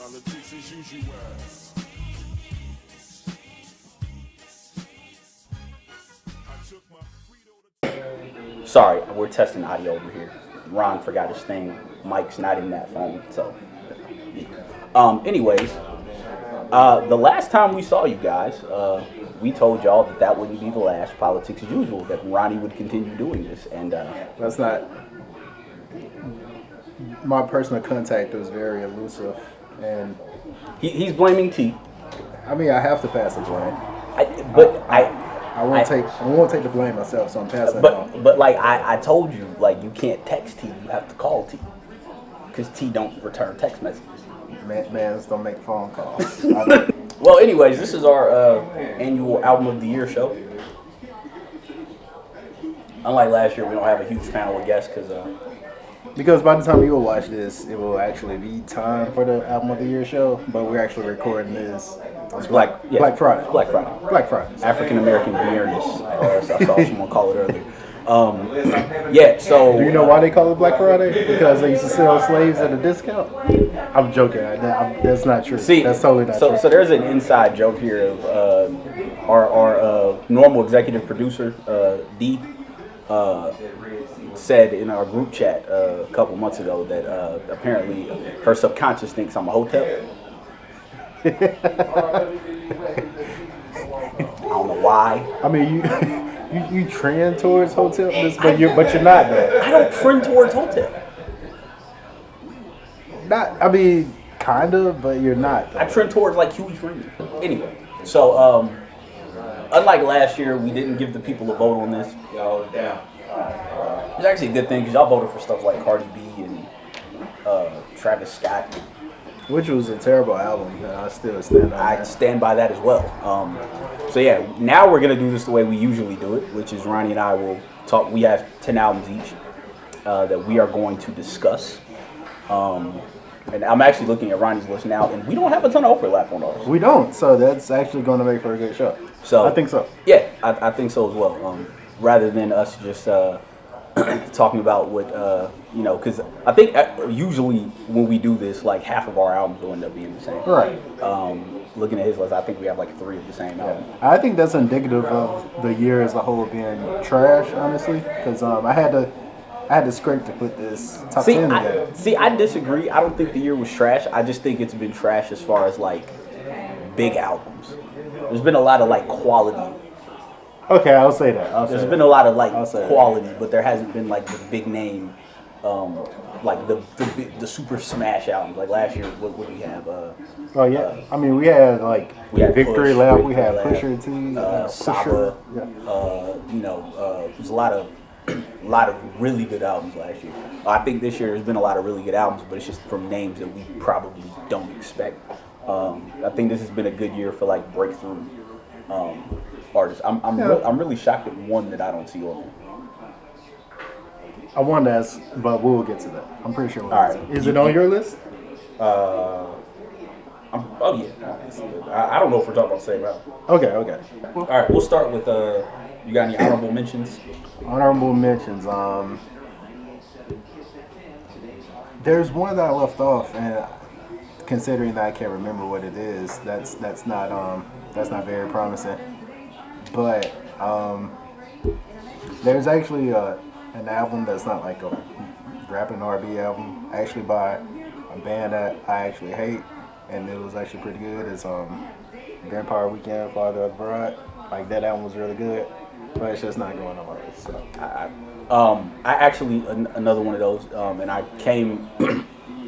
Politics as usual. Sorry, we're testing audio over here. Ron forgot his thing. Mike's not in that phone, so. Anyways, the last time we saw you guys, we told y'all that wouldn't be the last politics as usual. That Ronnie would continue doing this, and that's not. My personal contact was very elusive, and he's blaming T. I mean, I have to pass the blame. I won't take the blame myself, so I'm passing it on. But like I told you, like you can't text T, you have to call T, because T don't return text messages. Man, don't make phone calls. Well, anyways, this is our annual Album of the Year show. Unlike last year, we don't have a huge panel of guests because by the time you will watch this, it will actually be time for the Album of the Year show. But we're actually recording this. It's Black Friday. Black Friday. Black Friday. African American Beerness. I saw someone call it earlier. So do you know why they call it Black Friday? Because they used to sell slaves at a discount? I'm joking. That's not true. See, that's totally not true. So there's an inside joke here of our normal executive producer, D, said in our group chat a couple months ago that apparently her subconscious thinks I'm a hotel. I don't know why. I mean, you trend towards hotel, but you're not though. I don't trend towards hotel. Not, I mean, kind of, but you're not though. I trend towards like Huey Freeman. Anyway, so unlike last year, we didn't give the people a vote on this. It's actually a good thing because y'all voted for stuff like Cardi B and Travis Scott. Which was a terrible album, and I still stand on that. I stand by that as well. So yeah, now we're going to do this the way we usually do it, which is Ronnie and I will talk. We have 10 albums each that we are going to discuss. And I'm actually looking at Ronnie's list now, and we don't have a ton of overlap on ours. We don't, so that's actually going to make for a good show. So I think so. Yeah, I think so as well. Rather than us just talking about what, because I think usually when we do this, like half of our albums will end up being the same. Right. Looking at his list, I think we have like 3 of the same albums. I think that's indicative of the year as a whole being trash, honestly, because I had to scrape to put this top 10 together. I disagree. I don't think the year was trash. I just think it's been trash as far as like big albums. There's been a lot of like quality. Okay, I'll say that. There's been a lot of like quality, but there hasn't been like the big name, like the super smash albums. Like last year, what did we have? I mean, we had like Victory Lap, we had Pusher T, Saba. There's a lot of really good albums last year. I think this year there's been a lot of really good albums, but it's just from names that we probably don't expect. I think this has been a good year for like breakthrough artists. I'm really shocked at one that I don't see on there. I wanted to ask, but we'll get to that. I'm pretty sure we'll get to it. Is it on your list? Oh yeah. I don't know if we're talking about the same album. Okay. All right, we'll start with you got any honorable mentions? Honorable mentions. There's one that I left off, and considering that I can't remember what it is, that's not very promising. But there's actually an album that's not like a rap and R&B album, actually by a band that I actually hate, and it was actually pretty good. It's Vampire Weekend, Father of the Bride. Like that album was really good, but it's just not going on my list. So. I actually another one of those, and I came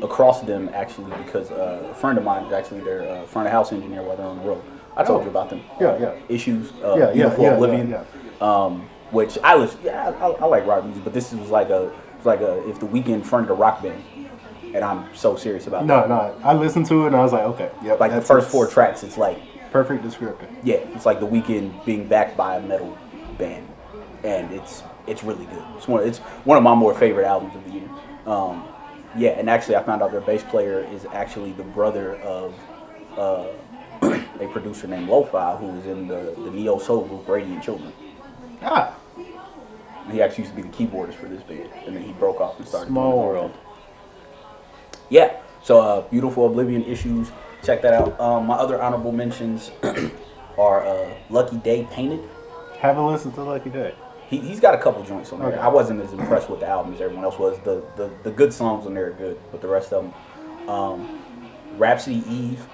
across them actually because a friend of mine is actually their front of house engineer while they're on the road. I told you about them. Yeah. Issues. Beautiful Oblivion. Yeah. Which I like rock music, but this was like a if the Weeknd fronted a rock band, and I'm so serious about that. No. I listened to it and I was like, okay, yep. Like the first 4 tracks, it's like perfect descriptor. Yeah, it's like the Weeknd being backed by a metal band, and it's really good. It's one of my more favorite albums of the year. And actually I found out their bass player is actually the brother of a producer named Lo-Fi, who was in the neo soul group Radiant Children. He actually used to be the keyboardist for this band, and then he broke off and started. Small world. Yeah. So, Beautiful Oblivion Issues. Check that out. My other honorable mentions are Lucky Day Painted. Haven't listened to Lucky Day. He's got a couple joints on there. Okay. I wasn't as impressed with the album as everyone else was. The good songs on there are good, but the rest of them. Rhapsody Eve,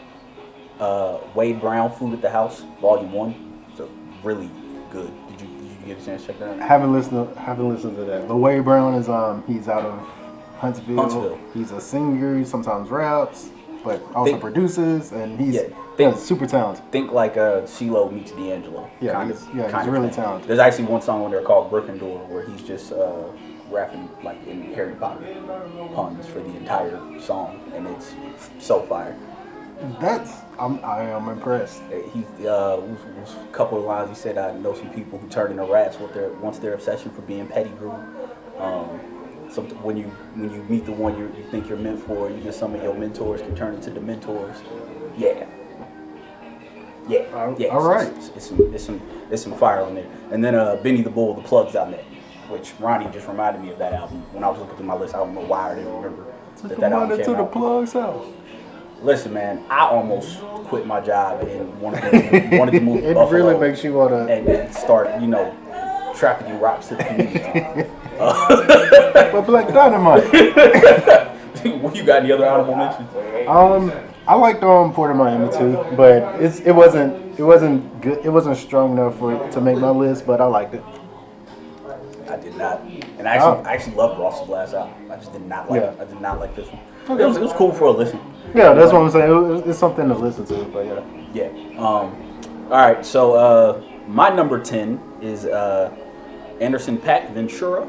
Wade Brown, Food at the House, Volume 1. So really good. Did you get a chance to check that out? Haven't listened to that. But Wade Brown is he's out of Huntsville. He's a singer. He sometimes raps, but also produces, and he's super talented. Think like CeeLo meets D'Angelo. Yeah, he's really talented. There's actually one song on there called Gryffindor where he's just rapping like in Harry Potter puns for the entire song, and it's so fire. I am impressed. He a couple of lines he said, "I know some people who turn into rats once their obsession for being petty grew." So when you meet the one you think you're meant for, you just some of your mentors can turn into the mentors. Yeah. All right. It's some fire on there. And then Benny the Bull, the Plugs.net, which Ronnie just reminded me of that album. When I was looking through my list, I don't know why I didn't remember that album came to the out. Plugs house. Listen, man, I almost quit my job and wanted to move to It Buffalo. really makes you want to and start, trafficking rocks to the community. But Black Dynamite. You got any other honorable mentions? I liked Port of Miami too, but it wasn't good. It wasn't strong enough to make my list, but I liked it. I did not, and I actually loved Ross's last album. I just did not like. I did not like this one. Okay. It was cool for a listen. Yeah, that's what I'm saying. It's something to listen to, but yeah. Yeah. All right. So my number 10 is Anderson.Paak Ventura.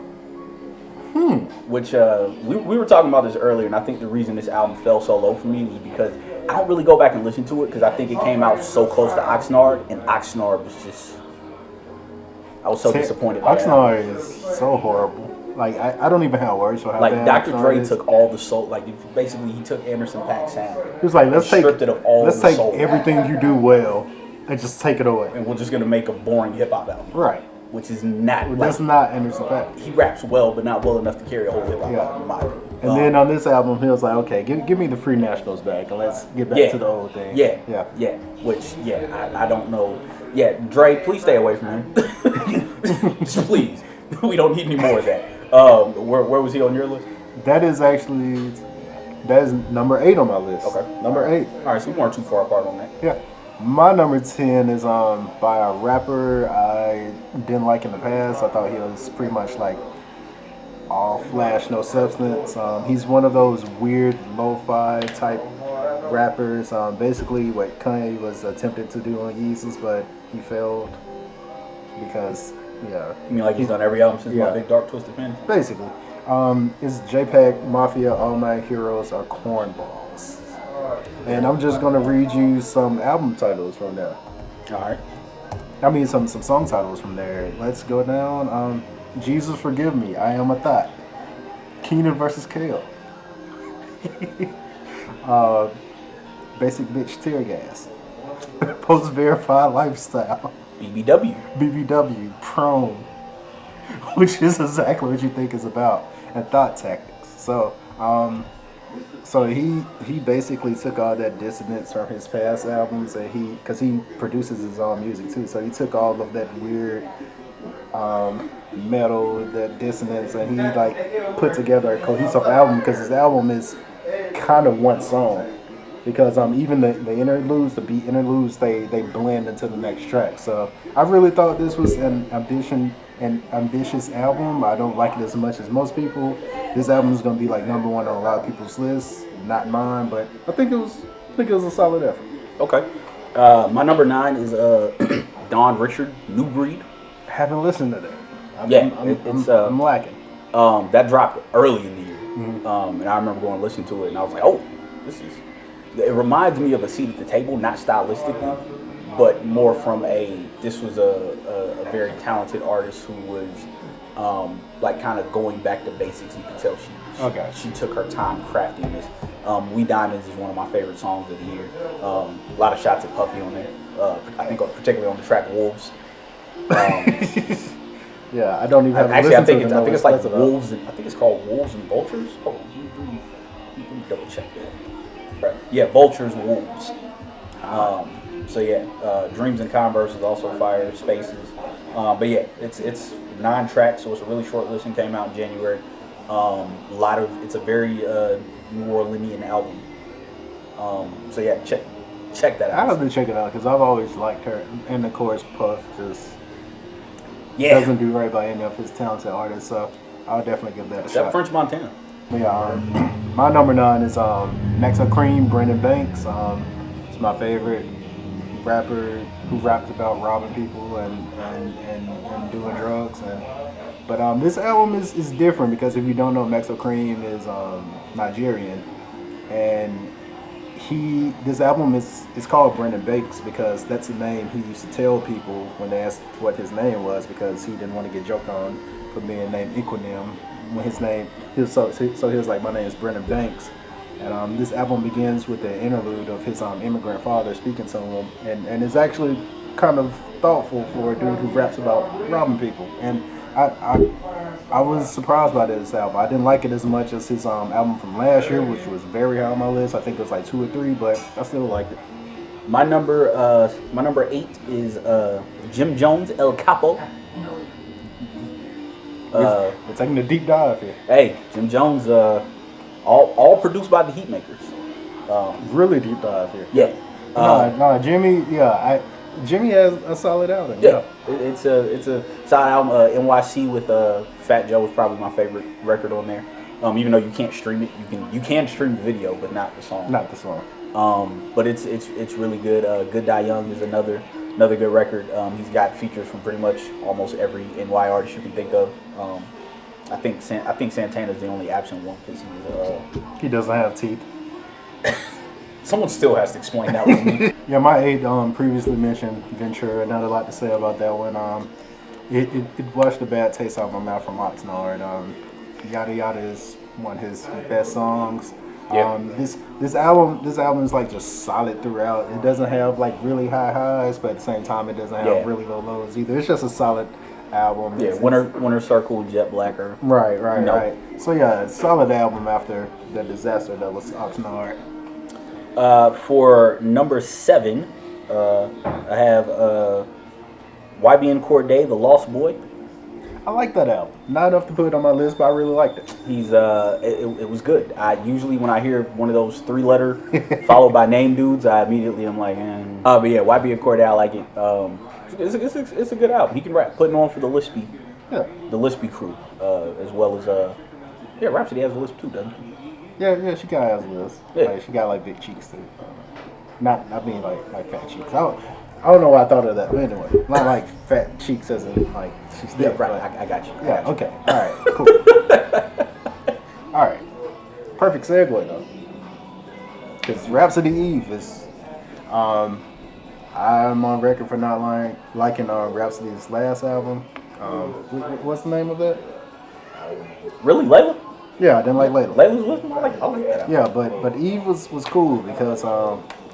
Which we were talking about this earlier, and I think the reason this album fell so low for me was because I don't really go back and listen to it because I think it came out so close to Oxnard, and Oxnard was just. I was so disappointed by Oxnard is so horrible. Like I don't even have words for how like bad Dr. Oxnard Dre is. took all the soul. Like basically he took Anderson.Paak's sound. He was like, let's take soul. everything you do well and just take it away. And we're just gonna make a boring hip hop album. Right. Which is not. That's not Anderson.Paak. He raps well, but not well enough to carry a whole hip hop album. In my opinion. And then on this album, he was like, okay, give me the Free Nationals back and let's get back to the old thing. Yeah. Which, I don't know. Yeah, Dre, please stay away from him. Just please. We don't need any more of that. Where was he on your list? That is number 8 on my list. Okay. Number 8. All right, so we weren't too far apart on that. Yeah. My number 10 is by a rapper I didn't like in the past. I thought he was pretty much like all flash, no substance. He's one of those weird lo-fi type rappers. Basically what Kanye was attempted to do on Yeezus, but he failed because, You mean like he's done every album since My Big Dark Twisted Fantasy? Basically. It's JPEG, Mafia, All My Heroes Are Cornballs. And I'm just going to read you some album titles from there. All right. I mean, some song titles from there. Let's go down. Jesus Forgive Me, I Am a Thought. Keenan vs. Kale. Basic Bitch Tear Gas. Post Verified Lifestyle. BBW. Prone. Which is exactly what you think it's about. And Thought Tactics. So he basically took all that dissonance from his past albums, and because he produces his own music too, so he took all of that weird metal, that dissonance, and he like put together a cohesive album, because his album is kind of one song, because even the interludes, the beat interludes, they blend into the next track. So I really thought this was an ambitious album. I don't like it as much as most people. This album is gonna be like number 1 on a lot of people's lists, not mine, but I think it was a solid effort. Okay. My number 9 is Don Richard, New Breed. Haven't listened to that. I'm lacking. That dropped early in the year, and I remember going to listen to it, and I was like, oh, it reminds me of A Seat at the Table, not stylistically, but more from this was a very talented artist who was like kind of going back to basics. You could tell she took her time crafting this. We Diamonds is one of my favorite songs of the year. A lot of shots at Puffy on there. I think particularly on the track Wolves. Yeah, I don't even have actually, I think it's like about. Wolves. I think it's called Wolves and Vultures. Let me double check that. Right. Yeah, Vultures, Wolves. So yeah, Dreams and Converse is also fire. Spaces. But yeah, it's 9 tracks, so it's a really short listen. Came out in January. It's a very New Orleanian album. So yeah, check that out. I have to check it out because I've always liked her. And of course, Puff just Yeah, doesn't do right by any of his talented artists. So I'll definitely give that a except shot. French Montana. Yeah, my number 9 is Maxo Cream, Brendan Banks. It's my favorite rapper who raps about robbing people and doing drugs. But this album is different because if you don't know, Maxo Cream is Nigerian, and this album is called Brendan Banks because that's the name he used to tell people when they asked what his name was, because he didn't want to get joked on for being named Equanim. When his name, he was like, my name is Brendan Banks. And this album begins with the interlude of his immigrant father speaking to him, and it's actually kind of thoughtful for a dude who raps about robbing people. And I was surprised by this album. I didn't like it as much as his album from last year, which was very high on my list. I think it was like 2 or 3, but I still liked it. My number 8 is Jim Jones, El Capo. We're taking a deep dive here. Hey, Jim Jones, all produced by the Heatmakers. Really deep dive here. Yeah. No, Jimmy. Yeah, Jimmy has a solid album. Yeah. It's a solid album. NYC with Fat Joe is probably my favorite record on there. Even though you can't stream it, you can stream the video, but not the song. Not the song. But it's really good. Good Die Young is another good record. He's got features from pretty much almost every NY artist you can think of. I think Santana's the only absent one because he doesn't have teeth. Someone still has to explain that one to me. Yeah, my 8 previously mentioned Ventura. Not a lot to say about that one. It washed a bad taste out of my mouth from Oxnard. Yada Yada is one of his best songs. Yeah. This album is like just solid throughout. It doesn't have like really high highs, but at the same time it doesn't have really low lows either. It's just a solid album. Yeah, Winter Circle, Jet Black are right. So yeah, it's a solid album after the disaster that was Oxnard. For number 7, I have YBN Cordae, The Lost Boy. I like that album. Not enough to put it on my list, but I really liked it. He's it was good. I usually when I hear one of those 3-letter followed by name dudes, I immediately am like, but yeah, YBN Cordae, I like it. It's a good album. He can rap, putting on for the Lispy crew, as well as Rhapsody has a lisp too, doesn't he? Yeah, she kind of has a lisp. Yeah. Like, she got like big cheeks too. Not being like fat cheeks. I don't know why I thought of that, but anyway, not like fat cheeks as in like she's thick. Yeah, right. I got you. Okay. All right. Cool. All right. Perfect segue though, because Rhapsody Eve is. I'm on record for not liking Rhapsody's last album. What's the name of that? Really, Layla? Yeah, I didn't like Layla. Layla's with me. I like that. Yeah, but Eve was cool because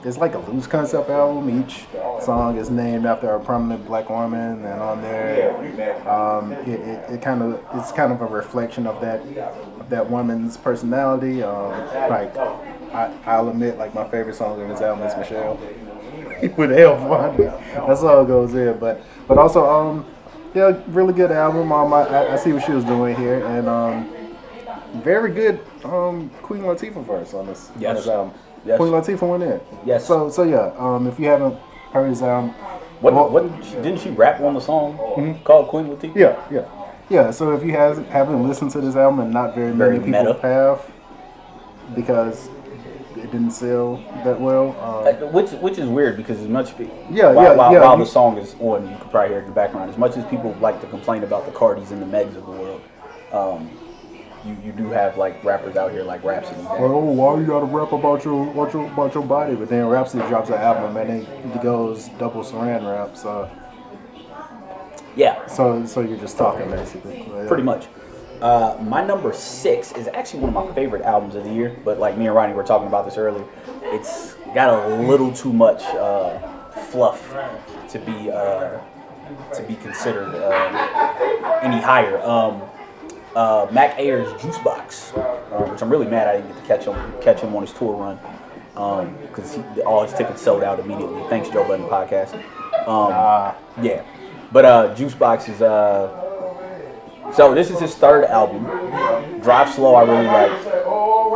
it's like a loose concept album. Each song is named after a prominent black woman, and on there, it's kind of a reflection of that woman's personality. I'll admit, like my favorite song on this album is Michelle. With L1, that's all it goes in. But also, really good album. I see what she was doing here, and very good Queen Latifah verse on this album. Yes. Queen Latifah went in. Yes. So yeah, if you haven't heard his album, didn't she rap on the song called Queen Latifah? Yeah. So if you haven't listened to this album, and not very many people have, because it didn't sell that well. Which is weird because as much while the song is on, you could probably hear it in the background. As much as people like to complain about the Cardis and the Megs of the world, you do have like rappers out here like Rhapsody. Why you gotta rap about your body? But then Rhapsody drops an album and it goes double saran wrap. So yeah. So you're just talking basically. Pretty much. My number 6 is actually one of my favorite albums of the year, but like me and Ronnie were talking about this earlier, it's got a little too much fluff to be considered any higher. Mac Ayer's Juice Box, which I'm really mad I didn't get to catch him on his tour run because all his tickets sold out immediately. Thanks, Joe Budden Podcast. Yeah, but Juice Box is so this is his third album. Drive Slow I really liked.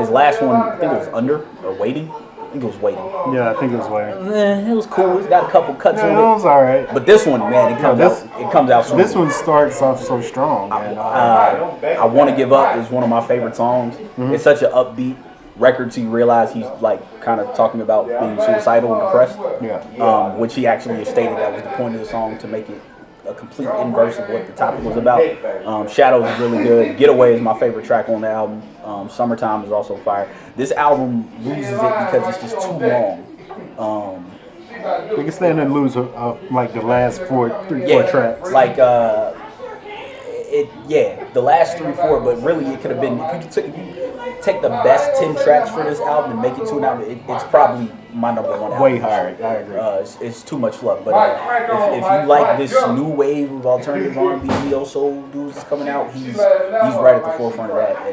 His last one, I think it was Under or Waiting. I think it was Waiting. Yeah, I think it was Waiting. It was cool. It's got a couple cuts Yeah, in it was alright. But this one, man, it comes out swinging. This one starts off so strong. I Want to Give Up is one of my favorite songs. Mm-hmm. It's such an upbeat record to realize he's like kind of talking about being suicidal and depressed. Yeah. Which he actually stated that was the point of the song, to make it a complete inverse of what the topic was about. Shadows is really good. Getaway is my favorite track on the album. Summertime is also fire. This album loses it because it's just too long. We can stand and lose like the last four tracks. Like the last 3-4, but really it could have been, if you take the best 10 tracks for this album and make it to an album, it's probably my number one album. Way higher, I agree. It's too much fluff. But if you like this new wave of alternative R&B, neo soul dudes that's coming out, he's right at the forefront of that,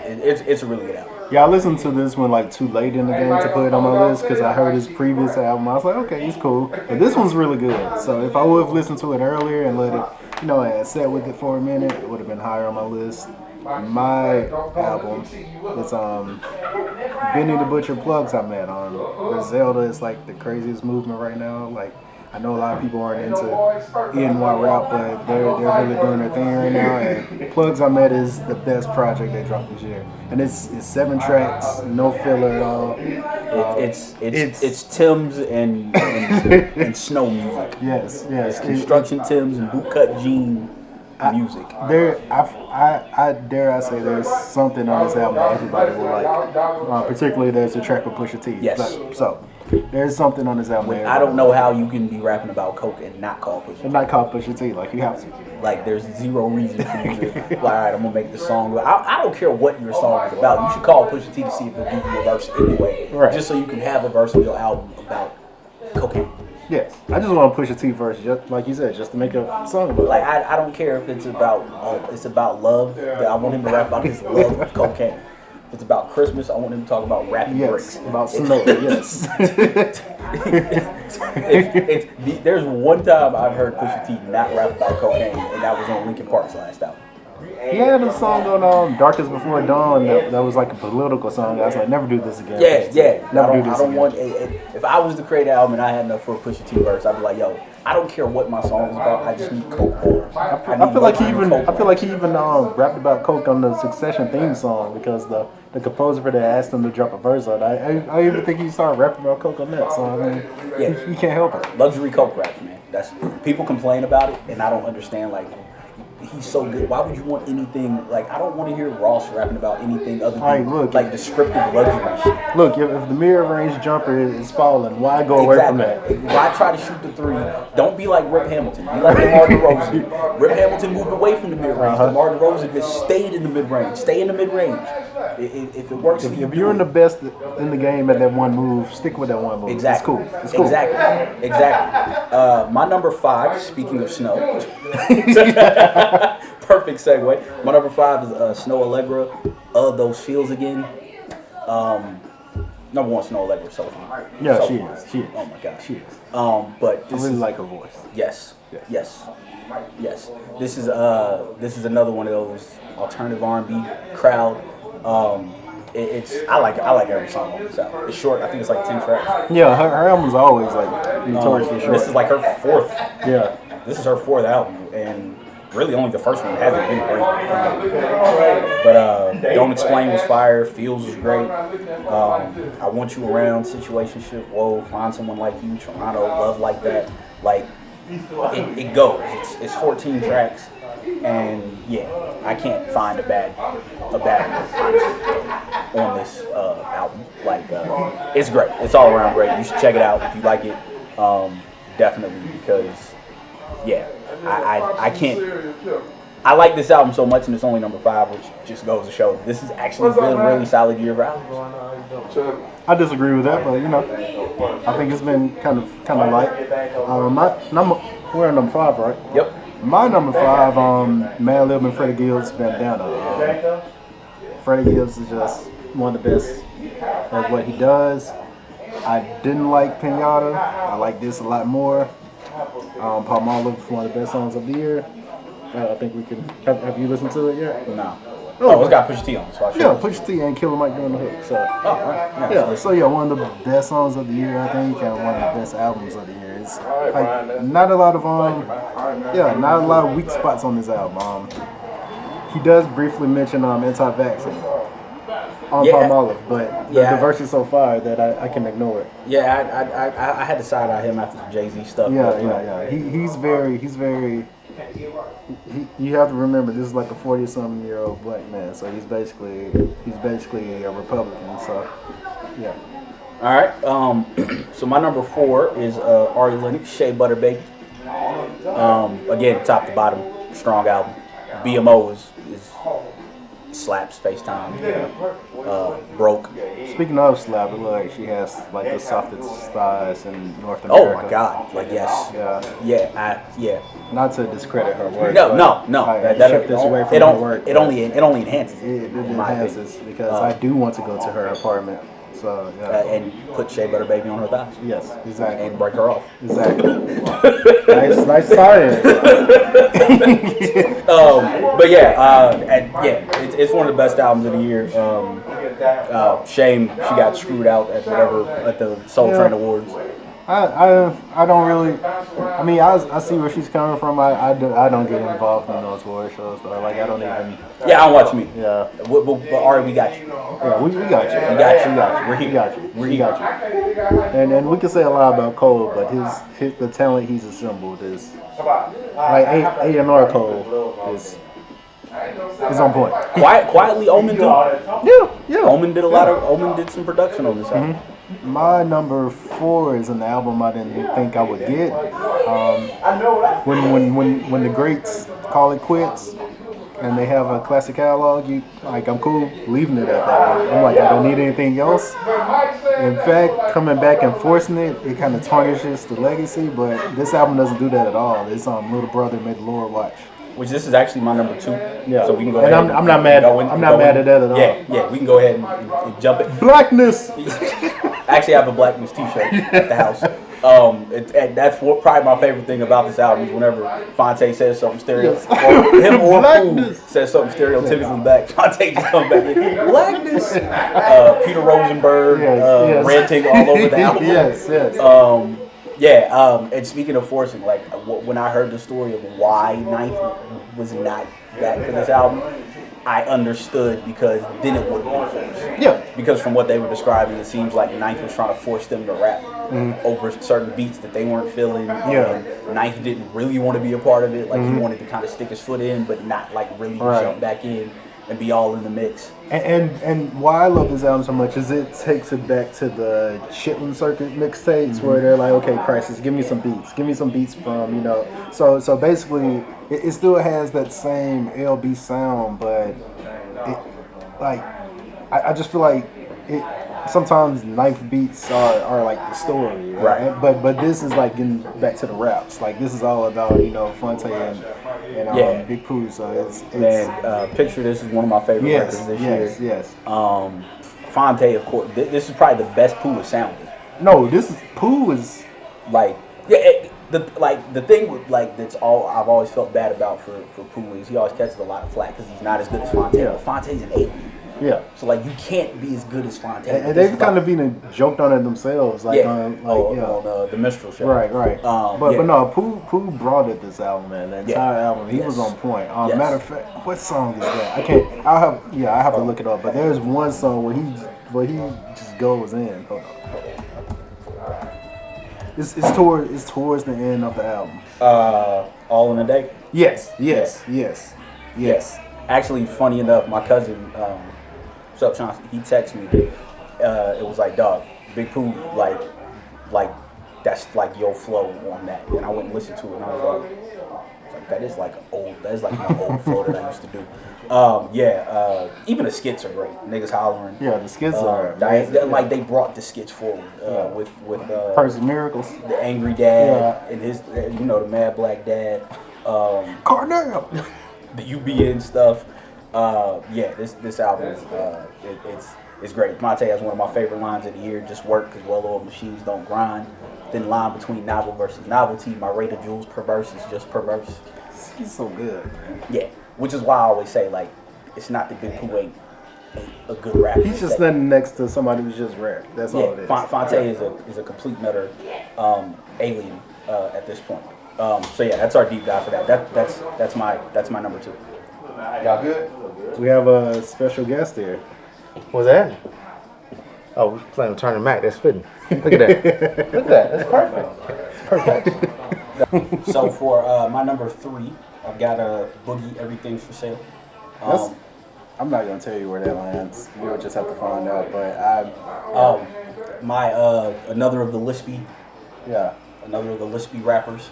and it's a really good album. Yeah, I listened to this one like too late in the game to put it on my list because I heard his previous album. I was like, okay, he's cool, but this one's really good. So if I would have listened to it earlier and let it, and sat with it for a minute, it would have been higher on my list. My album is Benny the Butcher Plugs I met on. Griselda is like the craziest movement right now. Like, I know a lot of people aren't into NY rap, but they're really doing their thing right now. And Plugs I Met is the best project they dropped this year, and it's 7 tracks, no filler at all. It's Tim's and Snow music. Yes. It's construction Tim's and bootcut jean music. I dare say there's something on this album that everybody will like. Particularly there's a track with Pusha T. Yes. So there's something on this album. I don't know how you can be rapping about coke and not call Pusha T. And not call Pusha T, like you have to. Like there's zero reason for you to like, all right, I'm gonna make the song. I don't care what your song is about. You should call Pusha T to see if he'll give you a verse anyway. Right. Just so you can have a verse on your album about cocaine. Yes, I just want to push a T verse, just like you said, just to make a song about it. Like I don't care if it's about love. I want him to rap about his love of cocaine. If it's about Christmas, I want him to talk about rapping bricks. About snow. Yes. There's one time I've heard Pusha T not rap about cocaine, and that was on Linkin Park's last album. He had a song on Darkest Before Dawn that was like a political song. I was like, never do this again. Yeah. Never do this again. If I was to create an album and I had enough for a Pusha T verse, I'd be like, yo, I don't care what my song is about. I just need coke. I feel like he even rapped about coke on the Succession theme song because the composer for that asked him to drop a verse on it. I even think he started rapping about coke on that. So I mean, you can't help it. Luxury coke raps, man. That's people complain about it, and I don't understand. Like, he's so good. Why would you want anything like? I don't want to hear Ross rapping about anything other than like descriptive luxury shit. Look, if the mid-range jumper is falling, why go away from that? Why try to shoot the 3? Don't be like Rip Hamilton. Be like DeMar DeRozan. Rip Hamilton moved away from the mid-range. DeMar DeRozan just stayed in the mid-range. Stay in the mid-range. If it works, if you're in the best in the game at that one move, stick with that one move. Exactly. It's cool. Exactly. My number 5. Speaking of snow. Perfect segue. My number 5 is Snow Allegra, Those Fields Again. Number 1, Snow Allegra, so far. Yeah, so she far. is. Oh my God. She is. But I really like her voice. Yes. This is another one of those alternative R&B crowd. I like every song on this album. It's short. I think it's like 10 tracks. Yeah, her album's always like notoriously short. This is like her 4th. Yeah. This is her 4th album, and really only the first one hasn't been great. But Don't Explain was fire. Feels was great. I Want You Around, Situationship, Whoa, Find Someone Like You, Toronto, Love Like That. Like, it goes. It's 14 tracks, and yeah, I can't find a bad one on this album. Like, it's great. It's all around great. You should check it out if you like it. Definitely, because yeah, I can't. I like this album so much, and it's only number 5, which just goes to show this is actually been a really solid year of albums. I disagree with that, but I think it's been kind of light. We're on number 5, right? Yep. My number 5, Mad Lib and Freddie Gibbs bandana. Freddie Gibbs is just one of the best at what he does. I didn't like Pinata. I like this a lot more. Palmolive, one of the best songs of the year. I think we can. Have you listened to it yet? No. Oh, it's got Pusha T on it, so I should. Yeah, Pusha T and Killer Mike doing the hook. So, right. yeah. So yeah, one of the best songs of the year, I think, and one of the best albums of the year. It's like not a lot of not a lot of weak spots on this album. He does briefly mention anti-vaccine on Palmolive, but the verse is so fire that I can ignore it. Yeah, I had to side on him after the Jay-Z stuff. Yeah. He's very. You have to remember, this is like a 40-something-year-old black man, so he's basically a Republican. So, yeah. All right. So my number 4 is Ari Lennox, Shea Butter Baby. Again, top to bottom, strong album. BMO is slaps, FaceTime, broke. Speaking of slap, it looks like she has like the softest thighs in North America. Oh my God! Like yes, yeah. Not to discredit her work. No. That shift this away from her work. It only enhances. It enhances because I do want to go to her apartment. So and put Shea Butter Baby on her thighs. Yes, exactly. And break her off. Exactly. nice science. But it's one of the best albums of the year. Shame she got screwed out at the Soul Train Awards. I don't really. I mean, I see where she's coming from. I don't get involved in those award shows, but like I don't even. Yeah, I don't watch me. Yeah. But Ari, we got you. Yeah, we got you. We got you. We're here. We got you. And we can say a lot about Cole, but the talent he's assembled is like A&R Cole is on point. Quietly, Omen too. Yeah. Omen did Omen did some production on this album. My number 4 is an album I didn't think I would get. When the greats call it quits and they have a classic catalog, I'm cool leaving it at that. I'm like, I don't need anything else. In fact, coming back and forcing it kind of tarnishes the legacy. But this album doesn't do that at all. It's Little Brother Made the Lord Watch. Which this is actually my number 2. Yeah. So we can go ahead. I'm not mad. I'm not mad at that at all. Yeah. We can go ahead and jump it. Blackness. Actually, I have a Blackness T-shirt at the house. That's probably my favorite thing about this album is whenever Fonte says something or him or Pooh says something stereotypically black, Fonte just comes back in. Blackness. Peter Rosenberg ranting all over the album. Yes. And speaking of forcing, like when I heard the story of why Ninth was not back for this album, I understood because then it would have been forced. Yeah. Because from what they were describing, it seems like Ninth was trying to force them to rap over certain beats that they weren't feeling. Yeah. And Ninth didn't really want to be a part of it. Like he wanted to kind of stick his foot in, but not like really jump back in and be all in the mix. And why I love this album so much is it takes it back to the Chitlin Circuit mixtapes where they're like, okay, Crisis, give me some beats from, So basically, it still has that same LB sound, but I just feel like sometimes Ninth beats are like the story, right? But this is like getting back to the raps. Like this is all about Fonte and Big Pooh. So it's Picture This is one of my favorite records this year. Yes. Fonte, of course. This is probably the best Pooh has sounded. No, Pooh is like the thing with that's all I've always felt bad about for Pooh is he always catches a lot of flack because he's not as good as Fonte. But Fonte's an alien. Yeah. So you can't be as good as Fonte. And they've kind of been joked on it themselves, on the Minstrel Show. Right. But no, Pooh brought it this album, man. The entire album, he was on point. Matter of fact, what song is that? I have to look it up. But there's one song where he just goes in. Hold on. It's towards the end of the album. All in a Day. Yes. Actually, funny enough, my cousin, what's up, Chauncey? He texted me. It was like, dog, Big Pooh, like that's like your flow on that. And I went and listened to it, and I was like, that is like my old flow that I used to do. Even the skits are great. Niggas hollering. Yeah, the skits are they brought the skits forward with Percy Miracles, the angry dad and his the Mad Black Dad. Cornell. the UBN stuff. This album is it's great. Monte has one of my favorite lines of the year. Just work because well-oiled machines don't grind. Then line between novel versus novelty. My rate of jewels perverse is just perverse. He's so good, man. Yeah, which is why I always say like it's not the big Pooh ain't a good rapper. He's just standing next to somebody who's just rap. That's all it is. Fonte is a complete nutter alien at this point. That's our deep dive for that. That's my number 2. Y'all good? We have a special guest here. What's that? Oh, we're playing with Turner Mac. That's fitting. Look at that. Look at that. That's perfect. Perfect. So for my number 3, I've got a Boogie Everything's for Sale. I'm not gonna tell you where that lands. You'll just have to find out. But Another of the Lispy rappers.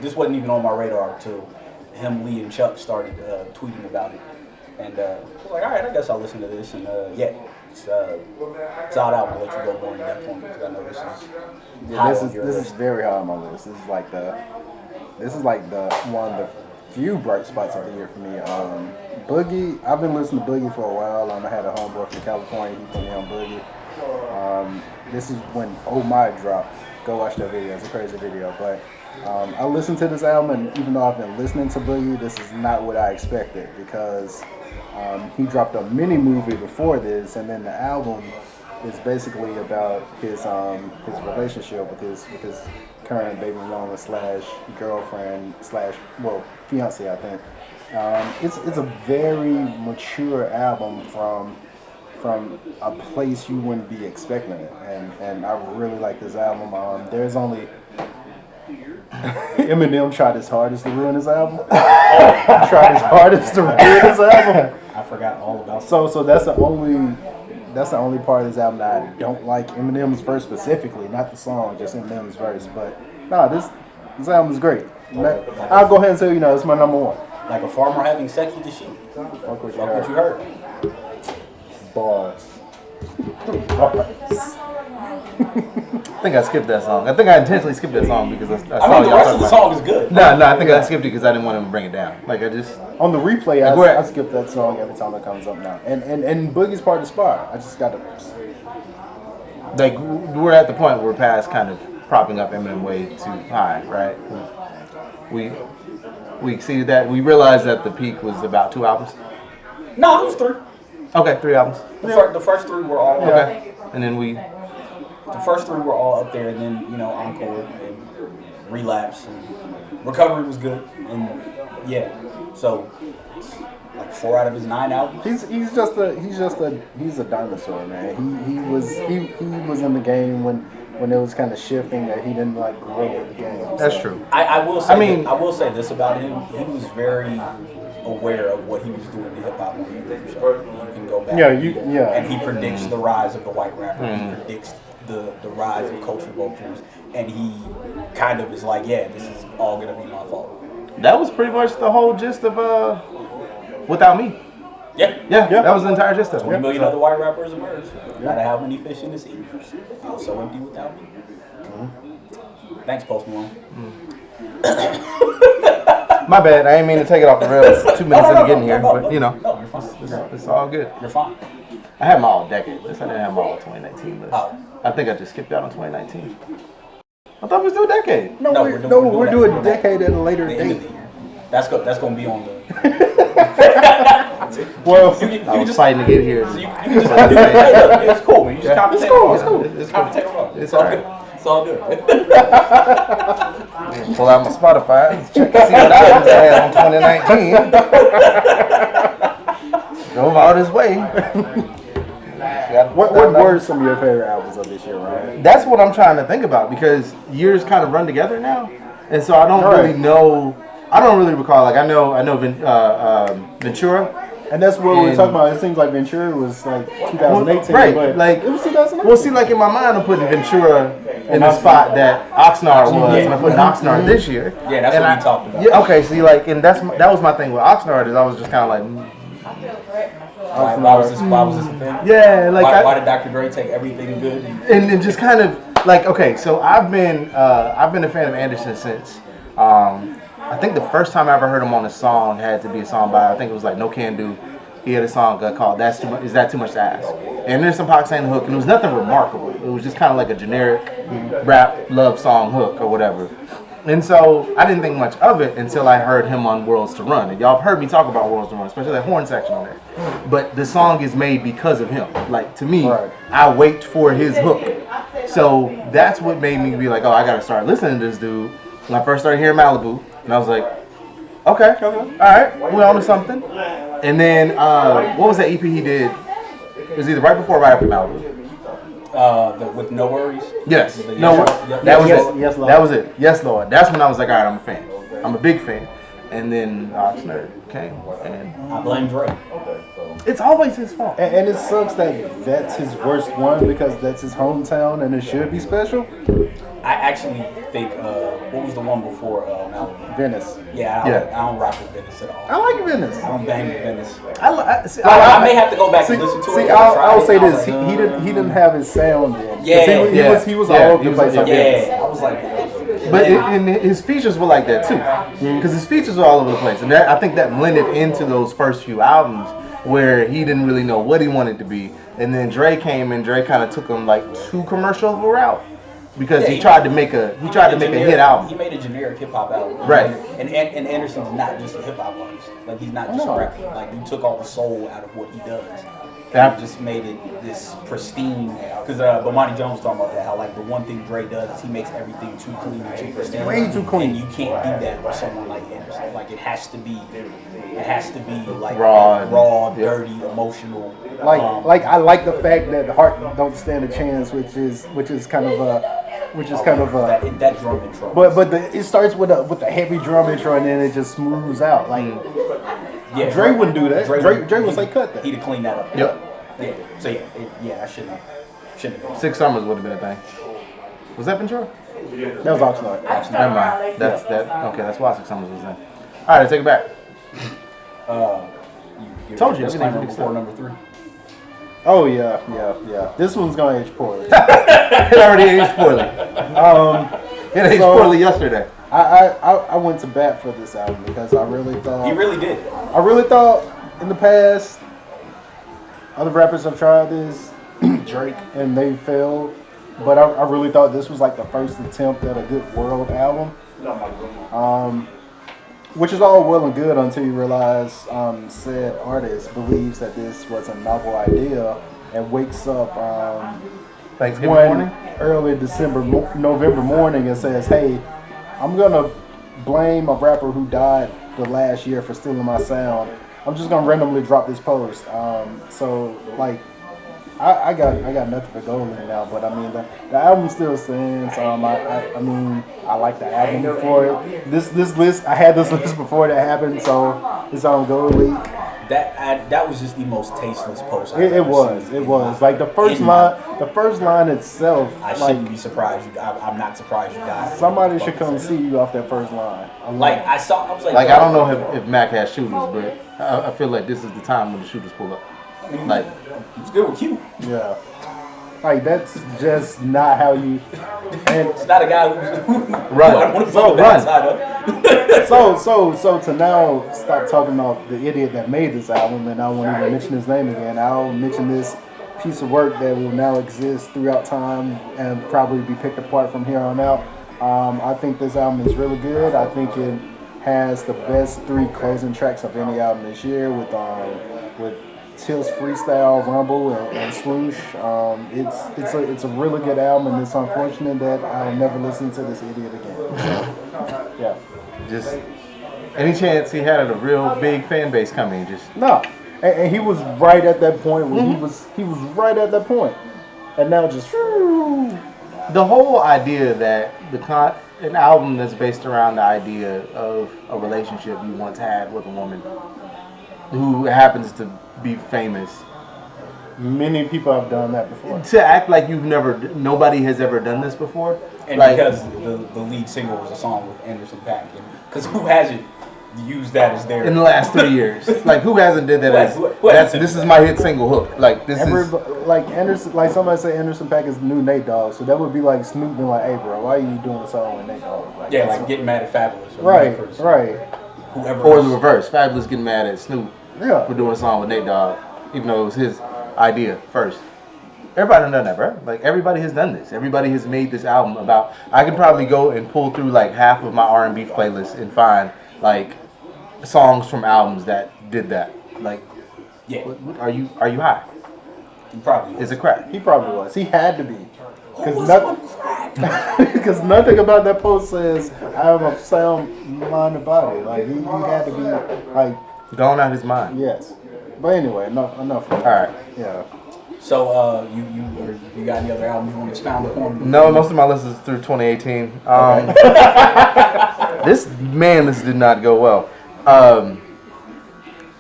This wasn't even on my radar until him, Lee, and Chuck started tweeting about it, and I was like, all right, I guess I'll listen to this. And it's out. I'll let you go more in depth on it because I know this is this is very high on my list. This is like the one of the few bright spots of the year for me. Boogie, I've been listening to Boogie for a while. I had a homeboy from California. He put me on Boogie. This is when Oh My dropped. Go watch that video. It's a crazy video. But I listened to this album, and even though I've been listening to Boogie, this is not what I expected because he dropped a mini movie before this, and then the album is basically about his relationship with his current baby mama / girlfriend / fiance, I think. It's a very mature album from a place you wouldn't be expecting it, and I really like this album. There's only Eminem tried his hardest to ruin his album. I forgot all about. So that's the only part of this album that I don't like. Eminem's verse specifically, not the song, just Eminem's verse. But this album is great. I'll go ahead and tell you now, it's my number 1. Like a farmer having sex with the sheep. Fuck what you heard. Bars. I think I skipped that song. I think I intentionally skipped that song because I saw I mean, the y'all rest of talking the about song is good. No, I think I skipped it because I didn't want him to bring it down. Like I just on the replay, I skip that song every time it comes up now. And Boogie's part of the spot. I just got to. Like we're at the point where we're past kind of propping up Eminem way too high, right? We exceeded that. We realized that the peak was about 2 albums. No, it was 3. Okay, 3 albums. The first 3 were all okay, and then the first 3 were all up there, and then Encore and Relapse and Recovery was good, and so like 4 out of his 9 albums. He's a dinosaur, man. He was in the game when it was kind of shifting that he didn't like grow with the game. that's true. I will say this about him. He was very aware of what he was doing to hip hop on YouTube show. You can go back. And he predicts the rise of the white rapper. He predicts the rise of culture vultures, and he kind of is like, this is all gonna be my fault. That was pretty much the whole gist of Without Me. Yeah. That was the entire gist of it. 20 million other white rappers emerged. No matter how many fish in the sea, feel so empty without me. Thanks, Post Malone. My bad. I ain't mean to take it off the rails 2 minutes into getting here, but you know, you're fine. it's all good. You're fine. I had my all decade list. I didn't have my all 2019 list. Oh. I think I just skipped out on 2019. I thought we was doing decade. We're doing decade at a later date. That's going to be on the. Well, I was fighting to get here. You can just, it's cool, man. You just commentate. It's cool. It's all good. It's all good. Pull out my Spotify. Check and see what albums I had on 2019. Drove all this way. What were some of your favorite albums of this year, Ryan? That's what I'm trying to think about because years kind of run together now, and so I don't really know. I don't really recall. Like I know Ventura. And that's what we were talking about. It seems like Ventura was like 2018, right? But like it was 2018. Well, see, like in my mind, I'm putting Ventura in the spot that Oxnard was, and I'm putting Oxnard this year. Yeah, that's what we talked about. Yeah, okay. See, like, and that was my thing with Oxnard is I was just kind of like. Why was this a thing? Yeah, like why did Dr. Dre take everything good? And just kind of like, okay, so I've been a fan of Anderson since. I think the first time I ever heard him on a song had to be a song by, I think it was like No Can Do. He had a song called "That's Too Much." Is that too much to ask? And Anderson.Paak sang the hook, and it was nothing remarkable. It was just kind of like a generic rap love song hook or whatever. And so I didn't think much of it until I heard him on Worlds to Run. And y'all have heard me talk about Worlds to Run, especially that horn section on there. But the song is made because of him. Like, to me, Right. I wait for his hook. So that's what made me be like, oh, I got to start listening to this dude. When I first started hearing Malibu, and I was like, okay, all right, we're on to something. And then, what was that EP he did? It was either right before or right after Malibu. With No Worries. Yes. The No. Yes, That was Yes, it. Yes, Lord. That was it. Yes, Lord. That's when I was like, all right, I'm a fan. I'm a big fan. And then Oxnard came, and I blame Dre. it's always his fault. And it sucks that that's his worst one because that's his hometown and it should be special. I actually think what was the one before Malibu? Venice. Yeah, I don't rock with Venice at all. I like Venice. I don't bang with Venice. I I may have to go back and listen to it. I'll say this: he didn't have his sound in. 'Cause he was all over the place. Yeah, I was like, But and his features were like that too, because his features were all over the place, and I think that blended into those first few albums where he didn't really know what he wanted to be, and then Dre came and Dre kind of took him like too commercial of a route because he tried to make a hit album. He made a generic hip hop album, Right. And Anderson's not just a hip hop artist. Like he's not just a rapper. Like you took all the soul out of what he does. And he just made it this pristine. Because Bomani Jones was talking about that, how like the one thing Dre does is he makes everything too clean and too pristine. Way too clean. And you can't do that with someone like Anderson. Like it has to be like Raw, dirty, emotional. Like I like the fact that Heart Don't Stand a Chance, which is kind of a that drum intro. but it starts with a heavy drum intro and then it just smooths out. Like yeah, Dre wouldn't do that. Dre was like, cut that. He'd have cleaned that up. Yep. Yeah. So I shouldn't have. 6 Summers would have been a thing. Was that Ventura? That was Oxnard. Never mind. That's that. Okay, that's why 6 Summers was in. All right, take it back. Told you, Disclaimer everything before number 3. Oh yeah. This one's gonna age poorly. It already aged poorly. It aged poorly yesterday. I went to bat for this album because I really thought He really did. I really thought in the past other rappers have tried this, Drake, and they failed. But I really thought this was like the first attempt at a good world album. Which is all well and good until you realize said artist believes that this was a novel idea and wakes up Thanksgiving one morning. early November morning and says, hey, I'm going to blame a rapper who died the last year for stealing my sound. I'm just going to randomly drop this post. So, like, I got nothing for Golden now, but I mean the album still stands. I mean I like the album before it. This list I had this list before that happened, so it's on Gold League. That was just the most tasteless post. It was like the first line itself. I shouldn't be surprised. I'm not surprised you guys. Somebody should come see you off that first line. I was like, Like, I don't know if Mac has shooters, but I feel like this is the time when the shooters pull up. Like, it's good with Q. Yeah. Like that's just not how you. And It's not a guy who Run. I want to So blow the run. side up. so to now stop talking about the idiot that made this album, and I won't even mention his name again. I'll mention this piece of work that will now exist throughout time and probably be picked apart from here on out. I think this album is really good. I think it has the best 3 closing tracks of any album this year with Till's Freestyle, Rumble, and Swoosh. It's a really good album, and it's unfortunate that I'll never listen to this idiot again. So, yeah. just any chance he had a real big fan base coming, just No. And he was right at that point when he was right at that point. And now just the whole idea that an album that's based around the idea of a relationship you once had with a woman who happens to be famous, many people have done that before. to act like nobody has ever done this before, And like, because the lead single was a song with Anderson.Paak, because who hasn't use that as their in the last 3 years. Like, who hasn't did that? This is my hit single hook. Like, this is like Anderson. Like somebody say Anderson.Paak is the new Nate Dogg. So that would be like Snoop being like, "Hey, bro, why are you doing a song with Nate Dogg?" Like, yeah, like getting mad at Fabulous. Right. Whoever. or the reverse. Fabulous getting mad at Snoop Yeah. for doing a song with Nate Dogg, even though it was his idea first. Everybody done that, bro. Like, everybody has done this. Everybody has made this album about. I could probably go and pull through like half of my R&B playlist and find like songs from albums that did that. Like, Yeah. are you high? He probably Is it crack? He probably was. He had to be. Because nothing about that post says I have a sound mind and body. Like he had to be like Gone out his mind. yes. But anyway, enough. All right. Yeah. So, you got any other albums you want to expound upon? No, most of my list is through 2018. This list did not go well.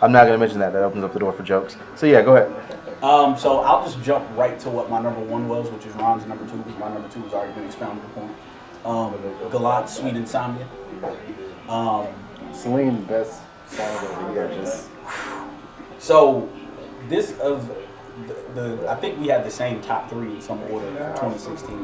I'm not gonna mention that. That opens up the door for jokes. So yeah, go ahead. So I'll just jump right to what my number one was, which is Ron's number two, because my number two has already been expounded upon. Galant's Sweet Insomnia. Celine, best song of the year. Just So this of I think we had the same top three in some order for 2016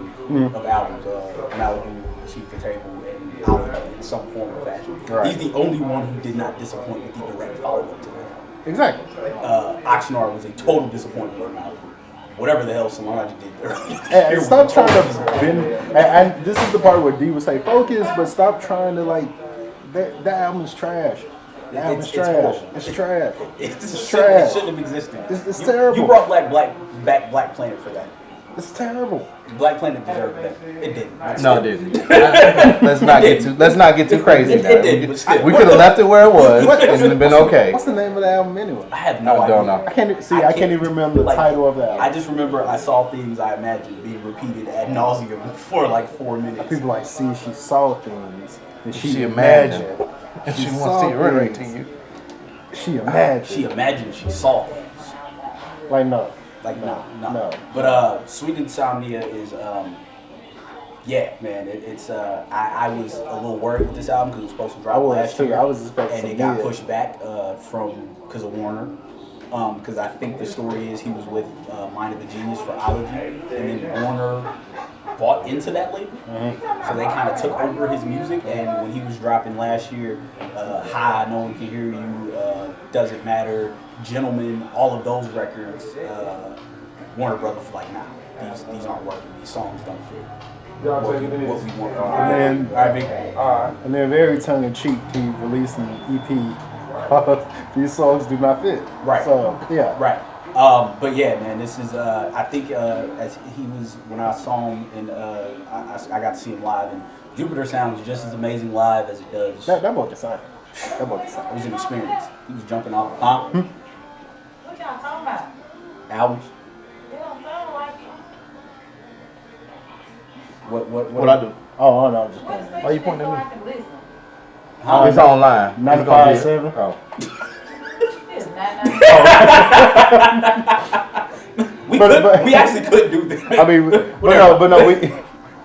of albums. Malibu, Sheet the Table, and Holiday in some form or fashion. Right. He's the only one who did not disappoint with the direct follow-up to that. exactly. Oxnard was a total disappointment for Malibu. Whatever the hell Solange did earlier. And stop trying to bend. And this is the part where D would say focus, but stop trying to like. That album is trash. That album is trash. horrible. It's trash. It's It's trash. It trash. shouldn't have existed. It's You- terrible. You brought back Black Planet for that. It's terrible. Black Planet deserved that. It didn't. No, it didn't. let's not get too crazy. It now. didn't, but still. We could have left it where it was, and it would have been okay. What's the name of the album anyway? I have no I idea. don't know. I can't even remember the title of the album. I just remember I saw things I imagined being repeated ad nauseum for like 4 minutes. People like, see, she saw things and She imagined. And she saw wants to reiterate to things. you. She imagined. She imagined she saw things. Like no. Like no. No. But Sweet Insomnia is yeah, man. It's I was a little worried with this album because it was supposed to drop I was last too. year. I was expecting and it some got good. pushed back because of Warner. Because I think the story is he was with Mind of the Genius for Ology, and then Warner bought into that label. So they kind of took over his music, and when he was dropping last year, High, No One Can Hear You, Doesn't Matter, Gentlemen, all of those records, Warner Brothers was like, nah, these aren't working. These songs don't fit what we want from them. And All right, big. And then very tongue in cheek, he released an EP. These songs do not fit. Right. So yeah. Right. But yeah, man, this is I think as he was when I saw him and I got to see him live, and Jupiter sounds just as amazing live as it does. That boy can sign. That boy can It sign. was an experience. He was jumping off What y'all talking about? albums. They don't sound like it. What I do? Oh no, I'm just playing. Why you pointing at me? So I can listen. It's online. 95.7. Oh. It's not. We actually could do that. I mean, but no,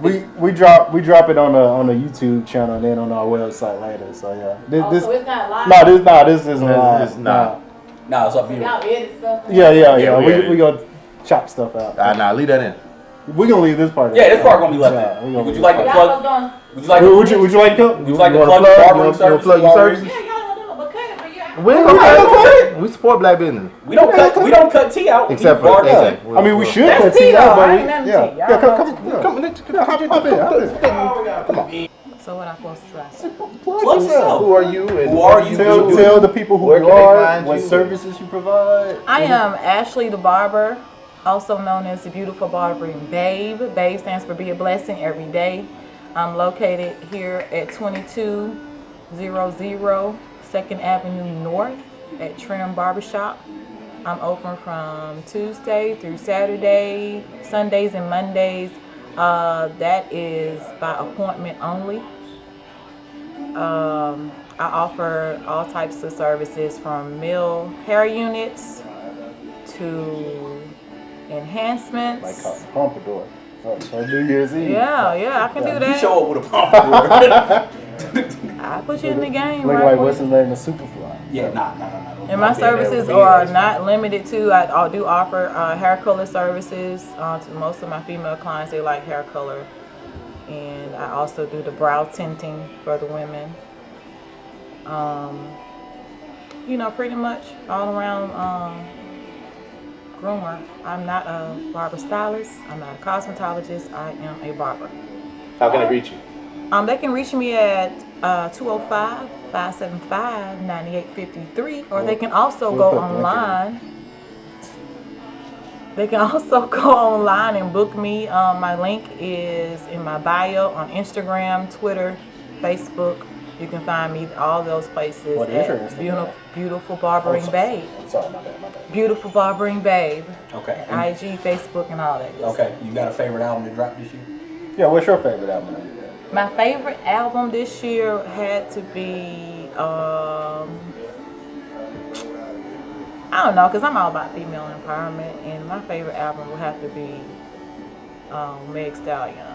we drop it on the YouTube channel and then on our website later. So yeah, this So it's not live. this isn't live. It's not. Nah, it's up here. Y'all edit stuff. Yeah. we- We gonna chop stuff out. Nah, leave that in. We gonna leave this part. Yeah, this part gonna be left. Yeah, we in. gonna Would you leave like to Y'all plug? was going. Would you like? Would you like to? Would you like to wanna plug your plug? barbering You wanna service? plug your while we're service? here? Yeah, y'all don't know, but cut it, but yeah. We we support black business. We don't cut tea out. Except We for barter. that. I mean, we should That's cut tea, tea out, though. but I ain't nothing to tea. Y'all know hop in. So what I'm supposed to say? Plug yourself. Who are you? And Who are you? Tell the people who Where you can they are, find what you? services you provide. I am Ashley the Barber, also known as the Beautiful Barbering Babe. Babe stands for Be a Blessing Every Day. I'm located here at 2200 2nd Avenue North at Trim Barbershop. I'm open from Tuesday through Saturday, Sundays and Mondays. That is by appointment only. I offer all types of services from male hair units to enhancements. Like pompadour. On New Year's Eve. Yeah, I can do You that. show up with a pump. I put you in the game. Look right like quick. what's his name? The Superfly. Yeah, nah. And my services are not limited to. I do offer hair color services to most of my female clients. They like hair color, and I also do the brow tinting for the women. Pretty much all around groomer. I'm not a barber stylist. I'm not a cosmetologist. I am a barber. How can I reach you? They can reach me at 205-575-9853, or they can also go online. They can also go online and book me. My link is in my bio on Instagram, Twitter, Facebook. You can find me all those places What is your at Instagram? Beautiful Barbering Babe. Sorry, my bad. Beautiful Barbering Babe. Okay. IG, Facebook, and all that. Good Okay. You got a favorite album to drop this year? Yeah, what's your favorite album? stuff. My favorite album this year had to be I don't know, because I'm all about female empowerment, and my favorite album would have to be Meg Stallion.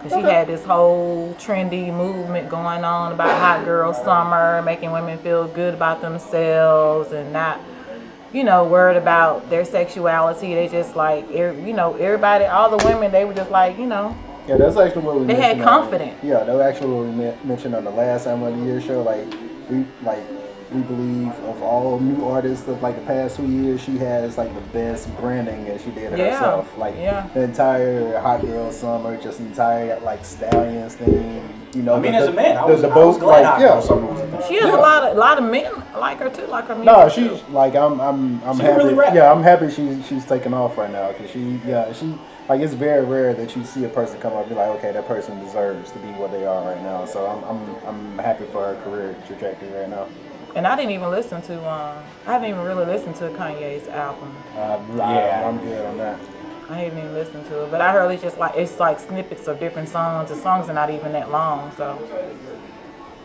Because she had this whole trendy movement going on about hot girl summer, making women feel good about themselves and not, worried about their sexuality. They just like, everybody, all the women, they were just like, Yeah, that's actually what we they had mentioned confidence. Yeah, that was actually what we mentioned on the last Album of the Year show. We believe of all new artists of like the past 2 years, she has like the best branding and she did herself. The entire Hot Girl Summer, just entire like Stallions thing. As a man, I was glad Hot Girl Summer was a thing. She has a lot of men like her too, like her music. No, she's like I'm She happy. really rap. Yeah, I'm happy she's taking off right now because she like it's very rare that you see a person come up and be like, okay, that person deserves to be what they are right now. So I'm happy for her career trajectory right now. And I didn't even listen to, I haven't even really listened to Kanye's album. I'm good on that. I haven't even listened to it, but I heard it's like snippets of different songs. The songs are not even that long, so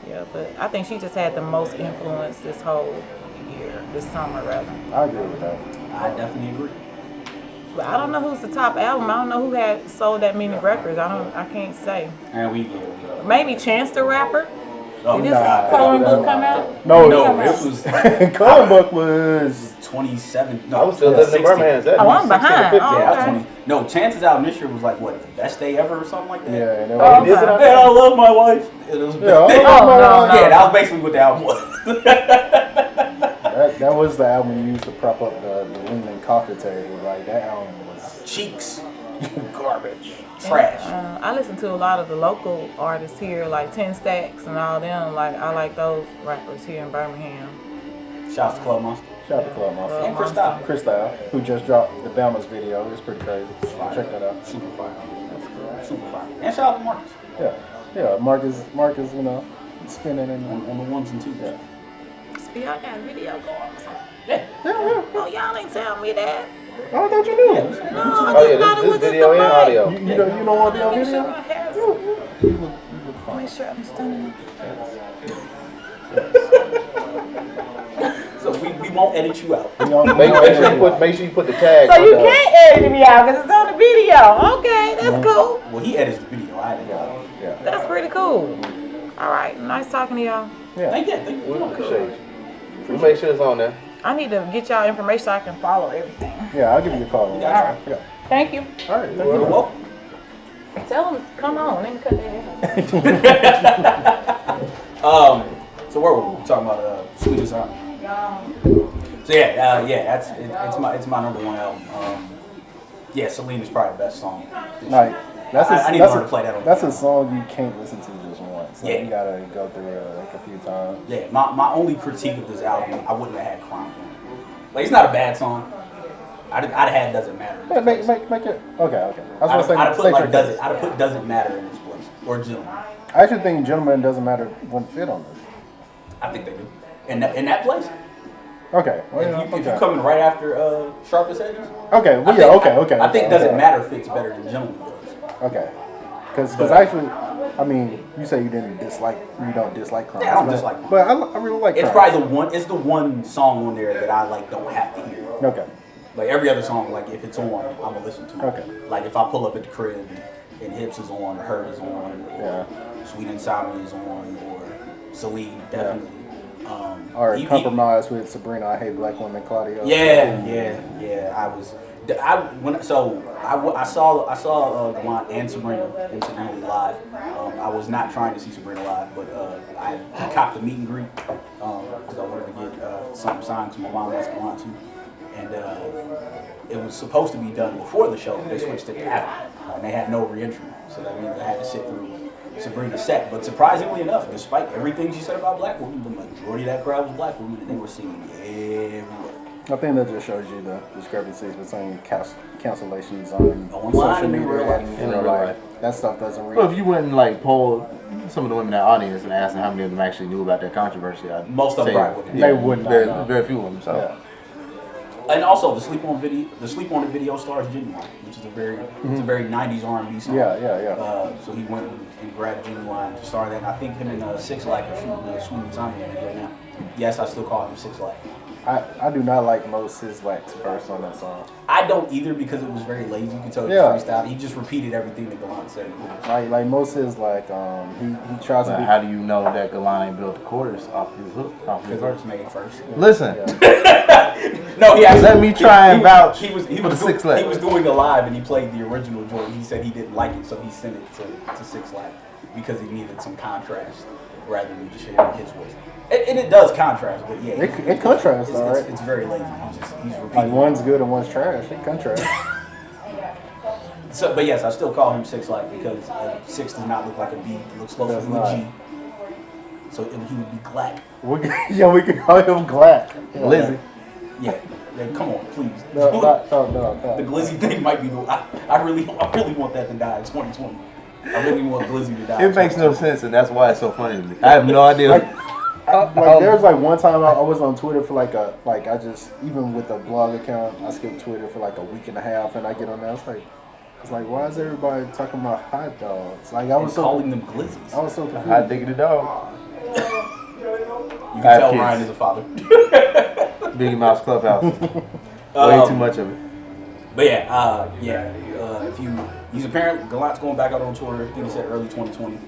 yeah. But I think she just had the most influence this whole year, this summer rather. I agree with that. I definitely agree. But I don't know who's the top album. I don't know who had sold that many records. I can't say. And Maybe Chance the Rapper. Oh, Did this coloring book come out? No, this was Coloring Book was 27. I was still living in Birmingham. Is that Oh, I'm behind. 16 or 15? Oh, Yeah, okay. that's 20. No, Chance's album this year was like what, the best day ever or something like that. yeah. And Oh, He did it on And I love my wife. It was Yeah, Oh, no. yeah, that was basically what the album was. that was the album you used to prop up the Leaning coffee table. Like that album was Cheeks, garbage, trash. I listen to a lot of the local artists here, like 10 Stacks and all them. Like I like those rappers here in Birmingham. Shouts to Club Monster. Shout out to Club Monster. And Cristal. Cristal, who just dropped the Bama's video. It's pretty crazy. Check that out. Super fire. Super fire. And shout out to Marcus. Yeah. Marcus, spinning and On the ones and twos. yeah. Y'all got a video going on. Yeah. Oh, y'all ain't tell me that. Oh, I thought you knew. No, I Oh just yeah, thought it this was video just and the audio. You don't want to be on mic. Make sure video? my hair is. You look fine. Make sure I'm standing. So we won't edit you out. Make sure you put the tag. So on you the- can't edit me out because it's on the video. Okay, that's cool. Well, he edits the video. I edit it out. Yeah. That's pretty cool. All right, nice talking to y'all. Thank you. We appreciate you. We make sure it's on there. I need to get y'all information so I can follow everything. Yeah, I'll give you a call. got Yeah. Thank you. All right. Thank You're you. welcome. Tell them, come on, they can cut their hair. So where were we? Talking about Sweetest Album. So it's my number one album. Yeah, Selena's probably the best song. Like that's I need to learn to play that on That's the a song you can't listen to just once. Like, Yeah. you gotta go through it like a few times. Yeah, my only critique of this album, I wouldn't have had Crime. Like, it's not a bad song. I'd have had Doesn't Matter. Yeah, make it. Okay. I was I'd gonna say have put State like Trick. I'd have put Doesn't Matter in this place or Gentleman. I actually think Gentleman Doesn't Matter wouldn't fit on this. I think they do. In that place. Okay. Well, If you coming right after Sharpest Edges. Okay. Well, yeah. Okay. I think Doesn't Matter fits better than Gentleman does. Okay. Because actually, I mean, you say you don't dislike Crimes. Yeah, I don't dislike Crimes. But I really like It's Crimes. probably the one song on there that I like don't have to hear. Okay. Like every other song, like if it's on, I'm gonna listen to it. Okay. Like if I pull up at the crib and Hips is on, or Her is on, or Yeah. Sweet Insomnia is on, or Celine, definitely. Or compromise with Sabrina, I Hate Black Women, Claudio. Yeah. I saw Gallant and Sabrina live. I was not trying to see Sabrina live, but I copped the meet and greet because I wanted to get something signed because my mom wants Gallant too. And it was supposed to be done before the show, but they switched it to after, and they had no re-entry, so that means I had to sit through Sabrina's set. But surprisingly enough, despite everything she said about black women, the majority of that crowd was black women, and they were singing everywhere. I think that just shows you the discrepancies between cancellations on Online social and in media real life. and in real life. That stuff doesn't read. Well, if you went and like polled some of the women in that audience and asked them how many of them actually knew about that controversy, Most of them probably wouldn't. They wouldn't. Very few of them. So. Yeah. And also the sleep on the video stars Genuine, which is a very 90s R&B song. Yeah. So he went and grabbed Genuine to star that. And I think him and Six Like are shooting the Sweet and Tommy video now. Yes, I still call him Six Like. I do not like most Sislak's verse on that song. I don't either because it was very lazy. You can tell he freestyle. He just repeated everything that Gallant said. Like most Sislak, he tries to be. How do you know that Gallant ain't built the chorus off his hook? Off his Because it verse? was made first. Listen. No, he actually, Let me try and vouch he was for the Six Lag. He was doing a live and he played the original joint. He said he didn't like it, so he sent it to Six Lag because he needed some contrast rather than just hearing his voice. And it does contrast, but yeah, It contrasts, though, right? It's very lazy. He's repeating. Like one's good and one's trash. It contrasts. So, but yes, I still call him Six Like because Six does not look like a B. It looks closer to a G. So he would be Glack. We could call him Glack. Yeah. Lizzie. Yeah, come on, please. No. The Glizzy thing might be. I really want that to die in 2020. I really want Glizzy to die. It makes no sense, and that's why it's so funny to me. I have no idea. There was like one time I was on Twitter for I just, even with a blog account, I skipped Twitter for like a week and a half, and I get on there, it's like, why is everybody talking about hot dogs? Like I was calling them Glizzies. I was so confused. I diggity dog. You can tell kids. Ryan is a father. Biggie Mouse Clubhouse. Way too much of it. But if he's apparently Gallant's going back out on tour. I think he said early 2020.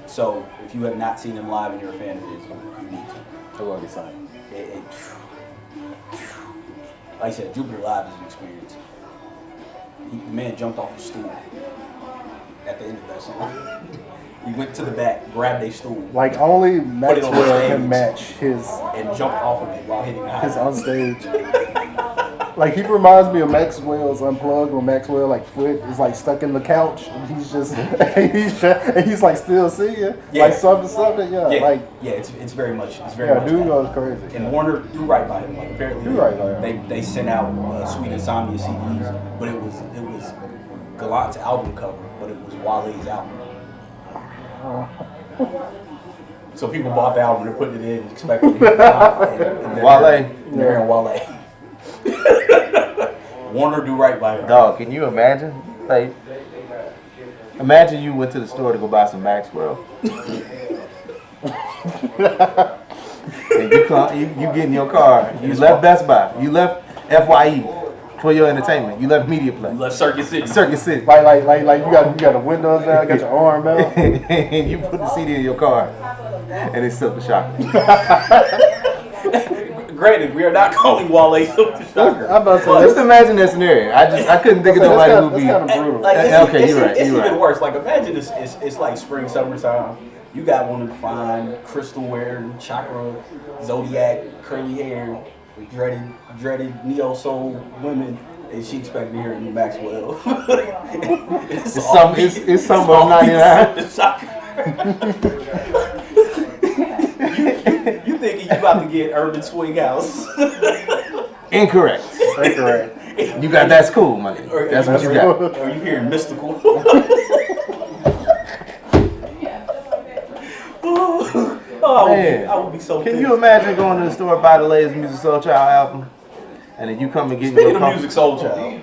So if you have not seen him live and you're a fan of his, you need to. I love the sign. Like I said, Jupiter Live is an experience. The man jumped off a stool at the end of that song. He went to the back, grabbed a stool, Like only Put it on Maxwell stage. can match his and jumped off of it while hitting the high. on stage. Like he reminds me of Maxwell's Unplugged when Maxwell foot is stuck in the couch and he's just he's like still singing like something It's very much much dude that. goes crazy. And Warner do right by him. Like apparently Do right by him. they sent out Sweet Insomnia CDs, but it was Gallant's album cover, but it was Wale's album. So people bought the album and put it in expecting to hear Wale. They're hearing Wale. Warner do right by him. Dog, can you imagine? Imagine you went to the store to go buy some Maxwell. And you get in your car. You left Best Buy. You left FYE for your entertainment. You left Media Play. You left Circuit City. Circuit City. Like you got the windows down, got your arm out. And you put the CD in your car. And it's Silk the Shocker. Granted, we are not calling Wale Silk the Shocker. I'm about to say, Just imagine that scenario. I couldn't think of nobody who would be. That's kind of brutal. Okay, you're right. It's You're even right. worse. Like imagine it's like spring, summertime. You got one of the fine crystal wearing, chakra, zodiac, curly hair, dreaded neo soul women, and she expected to hear a new Maxwell. It's some of 99. You thinking you about to get Urban Swing House? Incorrect. You got That's Cool money. That's what you got. Are you hearing Mystical? Man, I would be so Can pissed. you imagine going to the store buy the latest Music Soul Child album, and then you come and get Speaking your of Music Soul Child,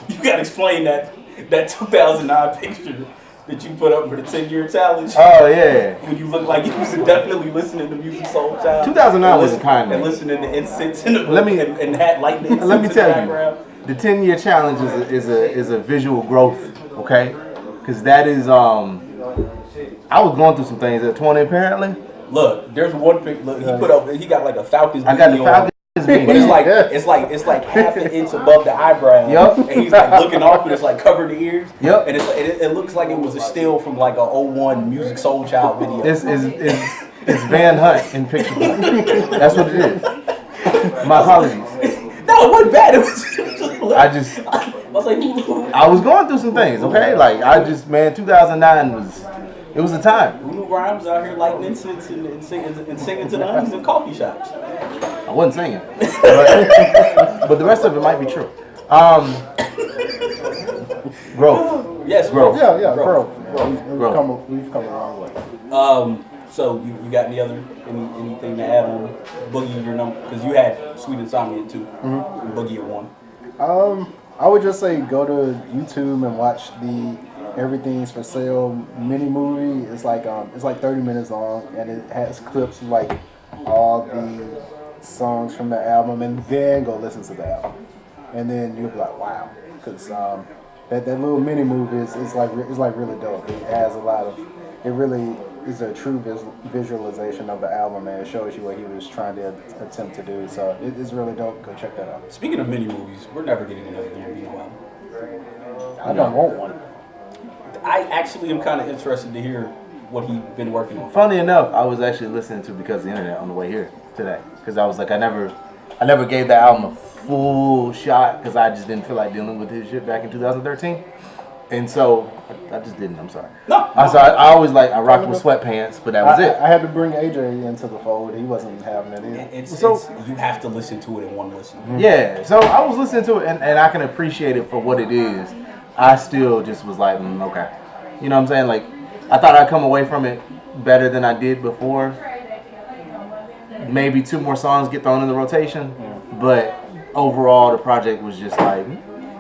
you gotta explain that 2009 picture that you put up for the 10-year challenge. Oh yeah. When you look like you was definitely listening to Music Soul Child. 2009 was kind and of. listening to Incense and Let me- and had lightning. Let me in the tell background. you, the 10-year challenge is a visual growth, okay? Because that is I was going through some things at 20 apparently. Look, there's one pic. Look, he got like a Falcons. I got the Falcons. But it's like half an inch above the eyebrow. Yep. And he's like looking off, and it's like covering the ears. Yep. And it looks like it was a still from like a 01 Music Soul Child video. It's Van Hunt in picture. That's what it is. My apologies. No, it wasn't bad. It was. I was like, I was going through some things. Okay, like 2009 it was a time. Lou Rhymes out here lighting incense and singing to the honeys in coffee shops. I wasn't singing, but the rest of it might be true. Growth. Yes, growth. Yeah, growth. Growth. We've come a long way. So you got anything to add on Boogie, your number? Because you had Sweet Insomnia too, and Boogie at 1. I would just say go to YouTube and watch the Everything's for Sale mini movie. It's like 30 minutes long, and it has clips of like all the songs from the album, and then go listen to the album, and then you'll be like, wow, because that little mini movie is like really dope. It has a lot of, it really is a true visualization of the album, and it shows you what he was trying to attempt to do. So it's really dope. Go check that out. Speaking of mini movies, we're never getting another Gambino album. I don't want one. I actually am kind of interested to hear what he's been working on. Funny enough, I was actually listening to Because of the Internet on the way here today, because I was like, I never gave that album a full shot because I just didn't feel like dealing with his shit back in 2013, and so I just didn't. I'm sorry. No. I always I rocked with sweatpants, but that was it. I had to bring AJ into the fold. He wasn't having it either. You have to listen to it in one listen. Yeah, so I was listening to it, and I can appreciate it for what it is. I still just was like, okay. You know what I'm saying? Like, I thought I'd come away from it better than I did before. Maybe 2 more songs get thrown in the rotation, but overall the project was just like...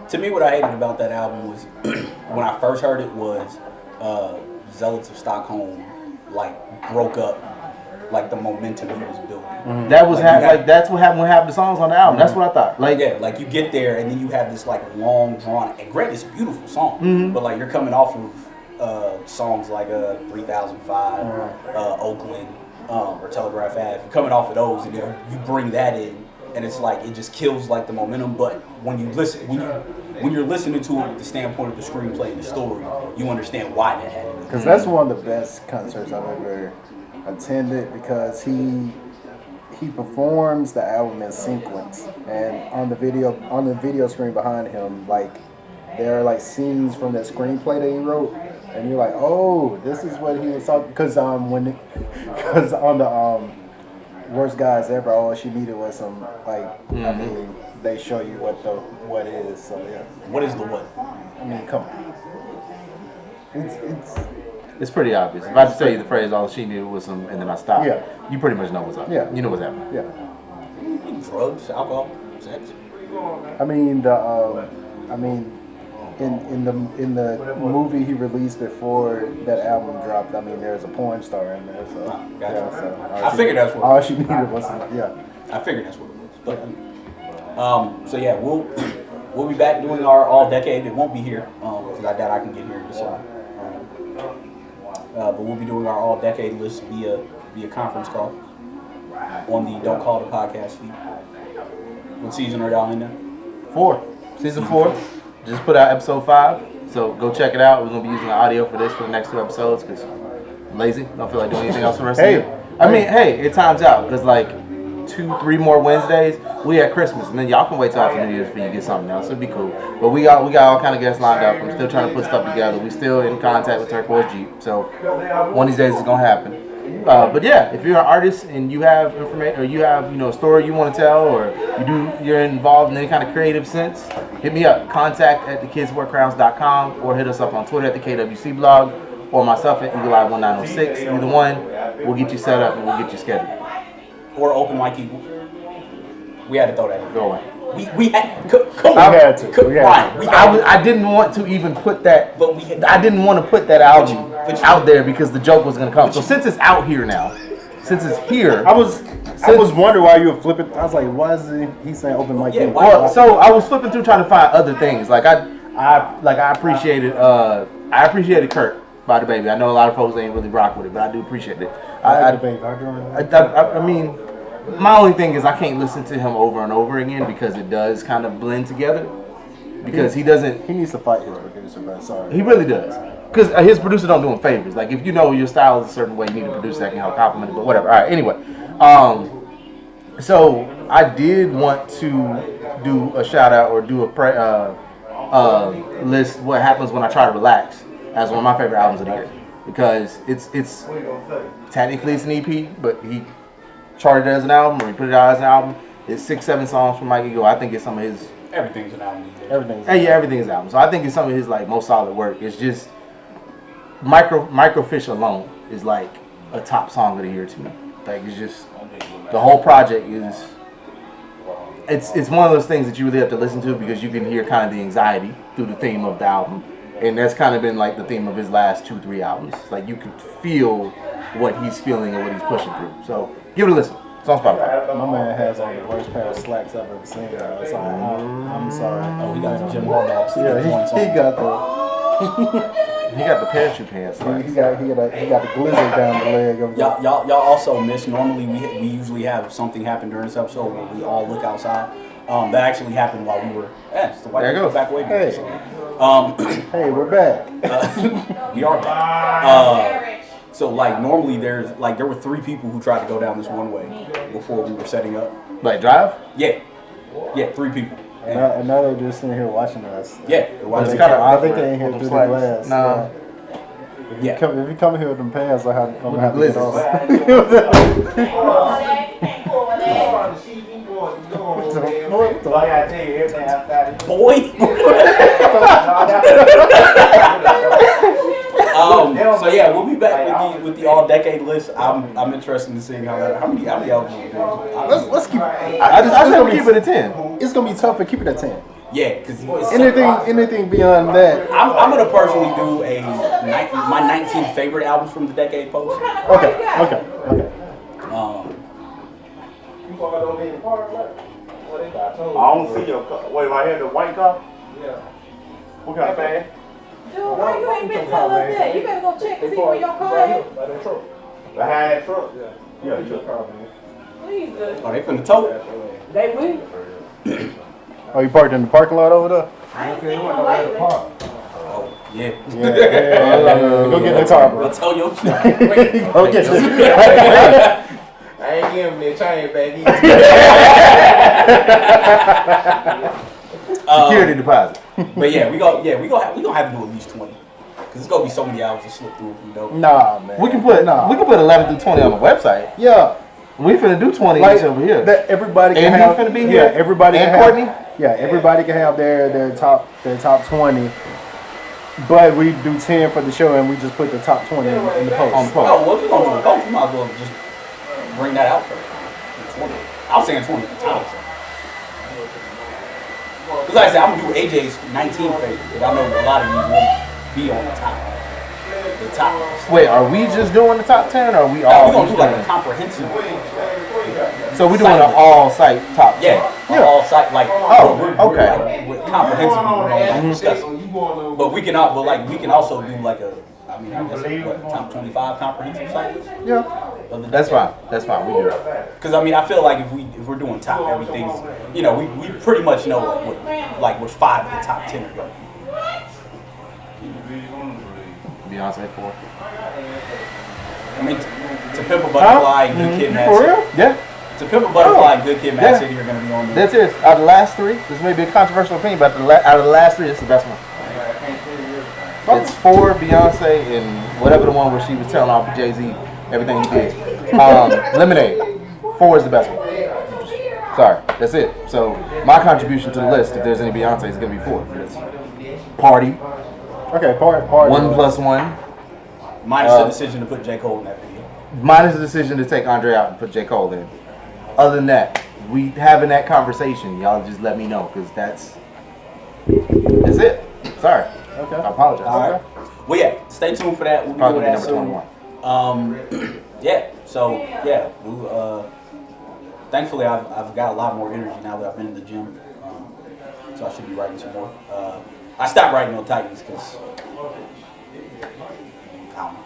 To me, what I hated about that album was, when I first heard it, was Zealots of Stockholm, broke up, the momentum he was building. Mm-hmm. That was that's what happened when half the songs on the album. Mm-hmm. That's what I thought. You get there and then you have this long drawn, and granted it's a beautiful song, mm-hmm. but you're coming off of songs like 3005, Oakland, or Telegraph Ave. You're coming off of those, and then you bring that in, and it's it just kills the momentum. But when you listen, when you're listening to it with the standpoint of the screenplay and the story, you understand why that happened. Because that's one of the best concerts I've ever attended, because he performs the album in sequence, and on the video screen behind him, there are scenes from that screenplay that he wrote, and you're like, oh, this is what he was talking. Because on the Worst Guys Ever, all she needed was some I mean, they show you what is. So yeah. What is the what? I mean, come on. It's pretty obvious. If I just tell you the phrase, all she needed was some, and then I stopped. Yeah. You pretty much know what's up. Yeah. You know what's happening. Yeah. Drugs, alcohol, sex. I mean in the movie he released before that album dropped, I mean, there's a porn star in there. So gotcha. yeah, so I figured that's what. All she needed was some. Yeah. I figured that's what it was. But so yeah, we'll be back doing our all decade. It won't be here because I doubt I can get here in December. But we'll be doing our all decade list via conference call on the Don't Call the Podcast feed. What season are y'all in now? 4. Season 4. Just put out episode 5. So go check it out. We're going to be using the audio for this for the next 2 episodes because I'm lazy. Don't feel like doing anything else for the rest of the year. I mean, hey, it times out because 2-3 more Wednesdays, we at Christmas, and then y'all can wait till after New Year's for you to get something else. It'll be cool. But we got all kind of guests lined up. I'm still trying to put stuff together. We still in contact with Turquoise Jeep, so one of these days it's gonna happen. But yeah, if you're an artist and you have information, or you have a story you want to tell, or you're involved in any kind of creative sense, hit me up. Contact at thekidswearcrowns.com, or hit us up on Twitter at the KWC blog, or myself at Eagle Eye 1906. Either one, we'll get you set up and we'll get you scheduled. Or Open Mic Eagle. We had to throw that in. Go away. We had to. I didn't want to even put that. But I didn't want to put that album out there because the joke was gonna come. So since it's out here now, since it's here, I was wondering why you were flipping. I was like, why is he saying Open Mic? Yeah, well, so I was flipping through trying to find other things. I appreciated Kurt by the baby. I know a lot of folks ain't really rock with it, but I do appreciate it. I like the baby. I do remember. I mean, my only thing is I can't listen to him over and over again because it does kind of blend together. Because he doesn't. He needs to fight his producer, but sorry. He really does. Because his producer don't do him favors. Like, if you know your style is a certain way, you need a producer that can help compliment it, but whatever. All right, anyway. So, I did want to do a shout-out or do a list what happens when I try to relax as one of my favorite albums of the year. Because it's technically it's an EP, but he charted it as an album, or he put it out as an album. It's 6-7 songs from Mike Ego. I think it's some of his... Everything's an album. Everything is an album. So I think it's some of his like most solid work. It's just Microfiche alone is like a top song of the year to me. Like it's just the whole project is. It's one of those things that you really have to listen to because you can hear kind of the anxiety through the theme of the album, and that's kind of been like the theme of his last 2-3 albums. Like you can feel what he's feeling and what he's pushing through. So give it a listen. It's on Spotify. My man has on the worst pair of slacks I've ever seen. I'm sorry. Oh, he got the Jim Harbaugh. Yeah, he got the. He got the parachute pants. He got the blizzard down the leg of Y'all also miss. Normally we usually have something happen during this episode where we all look outside. That actually happened while we were. It's the white people back away. Hey, hey, we're back. We are back. So like normally there were 3 people who tried to go down this one way before we were setting up. Like drive? Yeah, 3 people. And now they're just sitting here watching us. Yeah, they're watching. I think they ain't here through the glass. No. If you come here with them pants, I'm gonna have to get off. Boy. So yeah, we'll be back with the all decade list. I'm interested in seeing how many albums we do. Let's keep. I just keep it at 10. It's gonna be tough to keep it at 10. Yeah, because anything beyond that. I'm gonna personally do my 19 favorite albums from the decade post. Okay. I don't see your car. Wait, right here, the white car? Yeah. What kind of fan? Dude, why you ain't been telling us that? You better go check and see where your car is. Behind that truck? Yeah, the truck. Please, Oh, they finna tow it? they will. Oh, you parked in the parking lot over there? I ain't seen one lately. Oh, yeah. Go get in the car, bro. I'll tell your shit. Go get it. I ain't giving me a chain back Security deposit. But yeah, we gonna have to do at least 20. Cause it's gonna be so many hours to slip through if we don't. Nah, man. We can put 11 through 20 on the website. Yeah. We finna do 20 Like, each over here. that everybody can And have. you finna be Yeah, here? everybody And can have. Courtney? Yeah, everybody can have their top 20. But we do 10 for the show, and we just put the top 20 in the post. On the post. Oh, well, if you're gonna do the post, you might as well just bring that out first. 20. I was saying 20 for times. Because like I said, I'm gonna do AJ's 19 favorite, because I know a lot of these won't be on the top. The top. Wait, are we just doing the top 10 or are we No, all? we're gonna do like a comprehensive. So we're doing an all site top 10. Yeah, all site like. Oh, okay. Like, with comprehensively, we're gonna discuss it. But we can also do like a. I mean, I guess what, top 25 comprehensive sites. Yeah. That's fine. That's fine. We do it. Because I mean, I feel like if we're doing top everything's, we pretty much know what 5 of the top 10 are going. Beyonce 4. I mean, To Pimp a Butterfly, Good Kid, Mad For City. real? Yeah. To Pimp a Butterfly, Good Kid, Mad Yeah. City are going to be on there. That's it. Out of the last 3, this may be a controversial opinion, but out of the last 3, it's the best one. It's 4 Beyonce and whatever the one where she was telling off Jay-Z everything he did. Lemonade. 4 is the best one. Sorry, that's it. So my contribution to the list, if there's any Beyonce, is gonna be 4. It's Party. Okay, part. 1 plus 1. Minus the decision to put J. Cole in that video. Minus the decision to take Andre out and put J. Cole in. Other than that, we having that conversation. Y'all just let me know because that's it. Sorry. Okay. I apologize. All right. Well, yeah, stay tuned for that. We'll be Probably doing that number soon. 21. Yeah. So yeah, thankfully I've got a lot more energy now that I've been in the gym. So I should be writing some more. I stopped writing on Titans because don't know.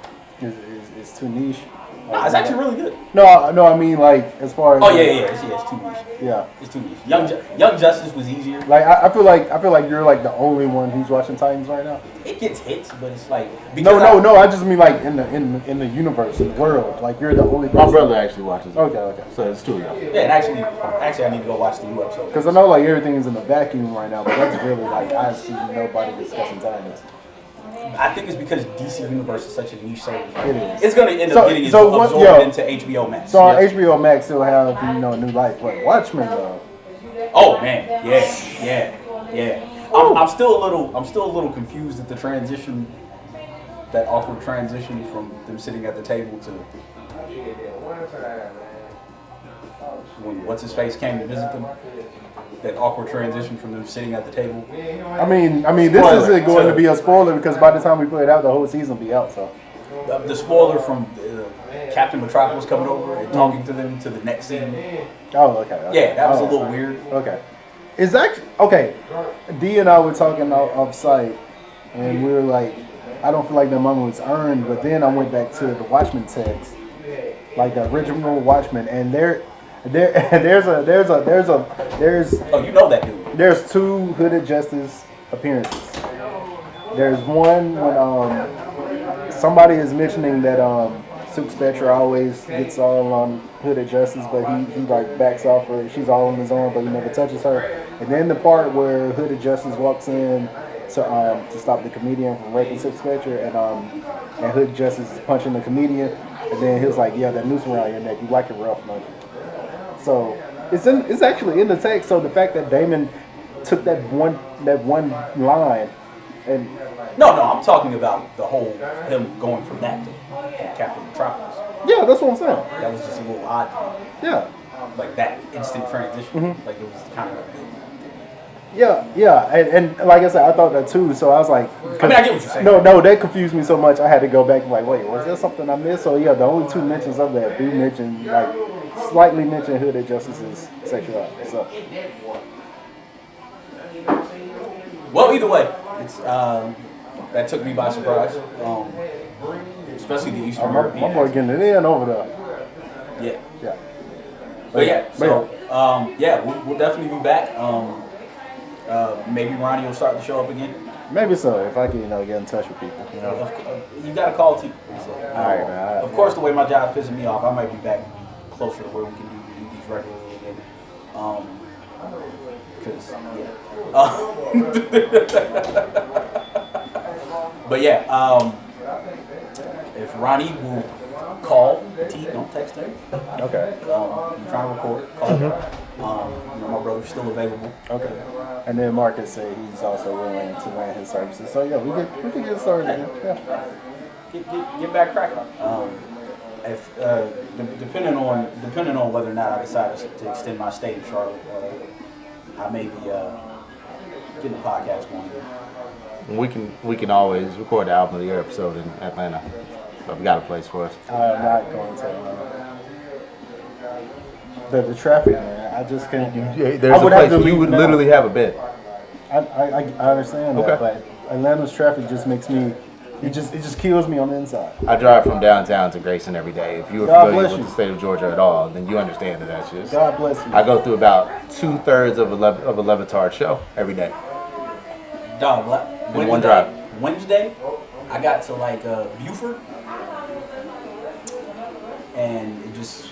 It's too niche. Nah, it's actually really good. No, I mean like as far as. Oh yeah, it's too niche. Yeah, it's too niche. Young Justice was easier. Like I feel like you're like the only one who's watching Titans right now. It gets hits, but it's like no. I just mean like in the universe, in the world. Like you're the only person. My brother actually watches it. Okay. So it's 2 of y'all. Yeah, and actually, I need to go watch the new episode. Because I know like everything is in a vacuum right now, but that's really like I see nobody discussing Titans. I think it's because DC Universe is such a niche service. It is. It's going to end up getting absorbed into HBO Max. So on HBO Max still have new life, but Watchmen though. Oh man, yeah. I'm still a little confused at the transition, that awkward transition from them sitting at the table to when what's his face came to visit them. That awkward transition from them sitting at the table. I mean, this isn't going to be a spoiler because by the time we put it out, the whole season will be out. So the spoiler from Captain Metropolis coming over and talking to them to the next scene. Oh, okay. Yeah, that was a little weird. Okay, it's actually okay. D and I were talking off site, and we were like, I don't feel like the moment was earned. But then I went back to the Watchmen text, like the original Watchmen, and there's oh, you know that dude. There's 2 Hooded Justice appearances. There's one when somebody is mentioning that Silk Spectre always gets all on Hooded Justice, but he like backs off her. She's all on his own, but he never touches her. And then the part where Hooded Justice walks in to stop the comedian from raping Silk Spectre, and Hooded Justice is punching the comedian, and then he was like, "Yeah, that noose around your neck, you like it rough, don't you?" So it's actually in the text. So the fact that Damon took that one line and no, I'm talking about the whole him going from that to Captain Metropolis. Yeah, that's what I'm saying. That was just a little odd. Yeah, like that instant transition. Like it was kind of. Yeah, and like I said, I thought that too. So I was like, I get what you're saying. No, that confused me so much. I had to go back and like, wait, was there something I missed? So yeah, the only 2 mentions of that do mention like slightly mention Hooded Justice's sexuality. So. Well, either way, it's that took me by surprise. Especially the Eastern European. My boy getting it in over there. Yeah. But we'll definitely be back. Maybe Ronnie will start to show up again. Maybe so, if I can, get in touch with people. You got to call T. So, all right, man. Of course, the way my job pissing me off, I might be back closer to where we can do these regularly again. But yeah, if Ronnie will call T, don't text her. Okay. I'm trying to record. Call her. My brother's still available. Okay. And then Marcus said he's also willing to rent his services. So yeah, we can get started. Yeah. Get back cracking. If depending on whether or not I decide to extend my stay in Charlotte, I may be getting the podcast going. We can always record the album of the year episode in Atlanta. So I've got a place for us. I'm not going to. The traffic, man. I just can't. There's a place you would literally have a bed. I understand that, but Atlanta's traffic just makes me. It just kills me on the inside. I drive from downtown to Grayson every day. If you were familiar with the state of Georgia at all, then you understand that that's just. God bless you. I go through about 2/3 of a Levitard show every day. Dog, in one drive. Wednesday, I got to Buford, and it just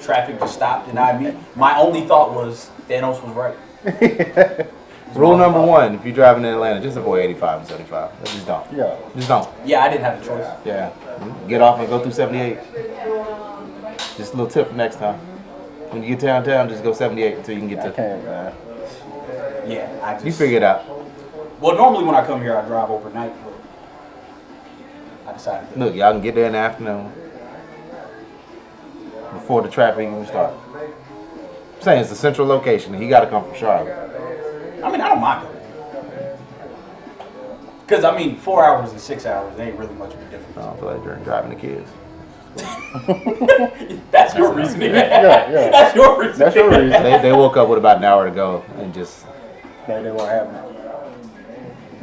traffic just stopped, and my only thought was Thanos was right. Rule number 1: if you're driving in Atlanta, just avoid 85 and 75. Just don't. Yeah. Just don't. Yeah, I didn't have a choice. Yeah. Get off and go through 78. Just a little tip for next time. When you get downtown, just go 78 until you can get to. I can't, man. Yeah, you figure it out. Well, normally when I come here, I drive overnight, but I decided to. Look, y'all can get there in the afternoon before the traffic even starts. I'm saying it's a central location, and he got to come from Charlotte. I mean, I don't mind it. Because, 4 hours and 6 hours, they ain't really much of a difference. I don't feel like during driving the kids. That's your reasoning. Yeah. That's your reasoning. That's your reason. They woke up with about an hour to go and just. They weren't having it.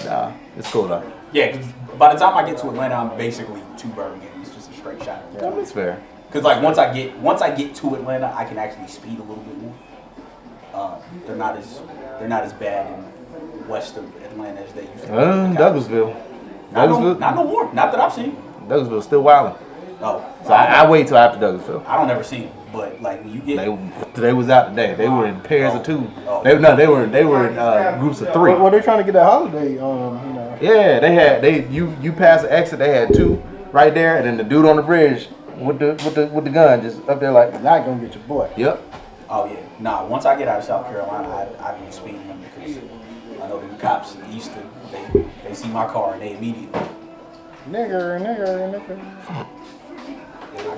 Nah, it's cool though. Yeah, because by the time I get to Atlanta, I'm basically to Birmingham. It's just a straight shot. Yeah, that's fair. Because like once I get to Atlanta, I can actually speed a little bit more. They're not as bad in west of Atlanta as they used to be. Douglasville. Not no more. Not that I've seen. Douglasville's still wilding. Oh, So I wait till after Douglasville. I don't ever see them. But like when you get, They was out today. They were in pairs of two. Oh. They were in groups of three. Well, they're trying to get that holiday. You know. Yeah, you pass the exit. They had two right there, and then the dude on the bridge with the gun just up there like. You're not gonna get your boy. Yep. oh yeah, nah. Once I get out of South Carolina, I be speeding them because I know the cops in Easton. They see my car and they immediately. Nigger.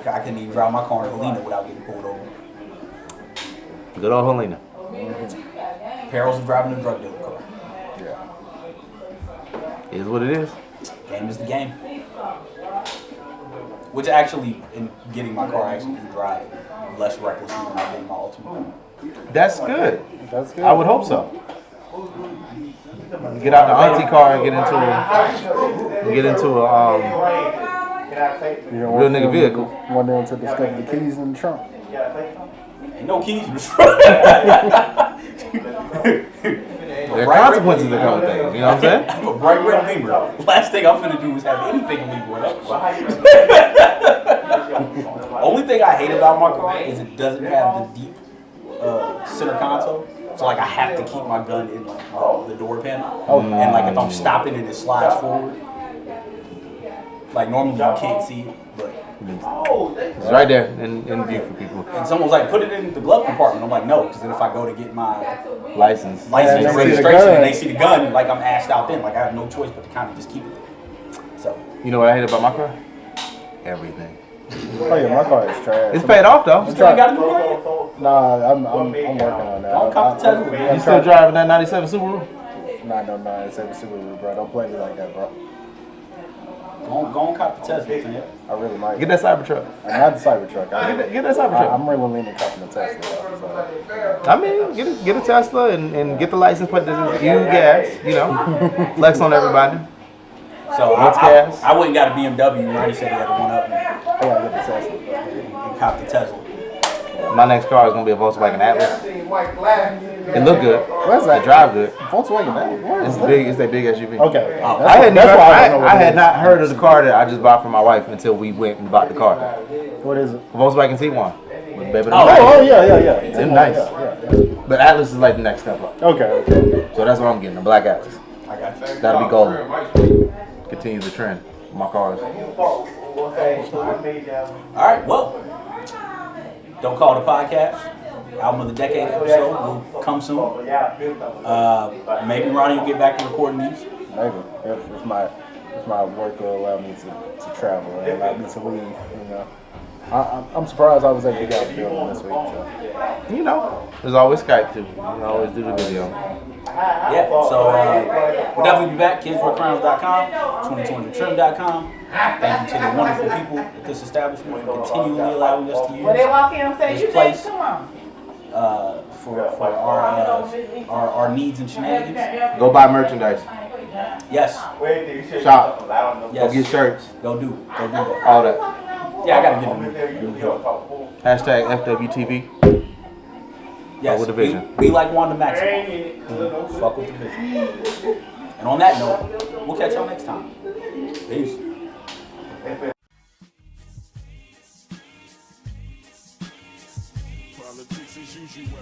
I couldn't even drive my car in Helena without getting pulled over. Good old Helena. Perils of driving a drug dealer car. Yeah. Is what it is. Game is the game. Which actually, in getting my car, I actually do drive less recklessly than I did in my Ultimate. That's good. That's good. I would hope so. Get out the auntie car and get into a You don't real want nigga them- vehicle. Want them to discover the keys in the trunk. Ain't no keys in the front. There are consequences that come with things. You know what I'm saying? I have a bright red Beamer. Last thing I'm finna do is have anything illegal in it. Only thing I hate about my car is it doesn't have the deep center console. So like I have to keep my gun in like the door panel. And like if I'm stopping and it slides forward, like normally you can't see it, but It's right there in view for people. and someone's like put it in the glove compartment. I'm like no, because then if I go to get my License. license Yeah, and they see the registration gun. and they see the gun, like I'm assed out then. Like I have no choice but to kind of just keep it there. So You know what I hate about my car? Everything. Oh yeah, my car is trash. It's paid off though. you still ain't got a new car yet? Nah, I'm working on that. Don't cop the Tesla, man. You still driving that '97 Subaru? Nah, no, it's Subaru, bro. Don't play me like that, bro. Go on cop the Tesla, man. I really might. Get that Cybertruck. I'm not the Cybertruck. Get that Cybertruck. I'm really leaning copping the Tesla. So. I mean, get a Tesla and get the license plate that you gas. You know, flex on everybody. So What's gas? I went and got a BMW. Ronnie said he had one up I gotta get the Tesla. and cop the Tesla. My next car is gonna be a Volkswagen Atlas. It look good. Where's that? It drive good. Volkswagen. Where It's is that? big. It's that big SUV. Okay. Oh, I had never. why I don't know what I it had is. not heard of the car that I just bought for my wife until we went and bought the car. What is it? Volkswagen T1. With baby Oh yeah. They're nice. Yeah. But Atlas is like the next step up. Okay. So that's what I'm getting. A black Atlas. I got you. That'll be golden. Continue the trend. My cars. All right, well, don't call it a podcast. Album of the decade episode will come soon. Maybe Ronnie will get back to recording these. Maybe if my work will allow me to travel and allow me to leave, you know. I'm surprised I was able to get out the building this week. So. You know, there's always Skype too. You can always do the video. Yeah, so we'll definitely be back. KidsWearCrowns.com, 2200trim.com. Thank you to the wonderful people at this establishment for continually allowing us to use walk in and say, this place for our needs and shenanigans. Go buy merchandise. Yes, Shop. yes. Go get shirts. Go do that. All that. Yeah, I gotta get them. Hashtag FWTV. Yes, with the vision. Be like Wanda Maximoff. Fuck with the vision. And on that note, we'll catch y'all next time. Peace. Politics as usual.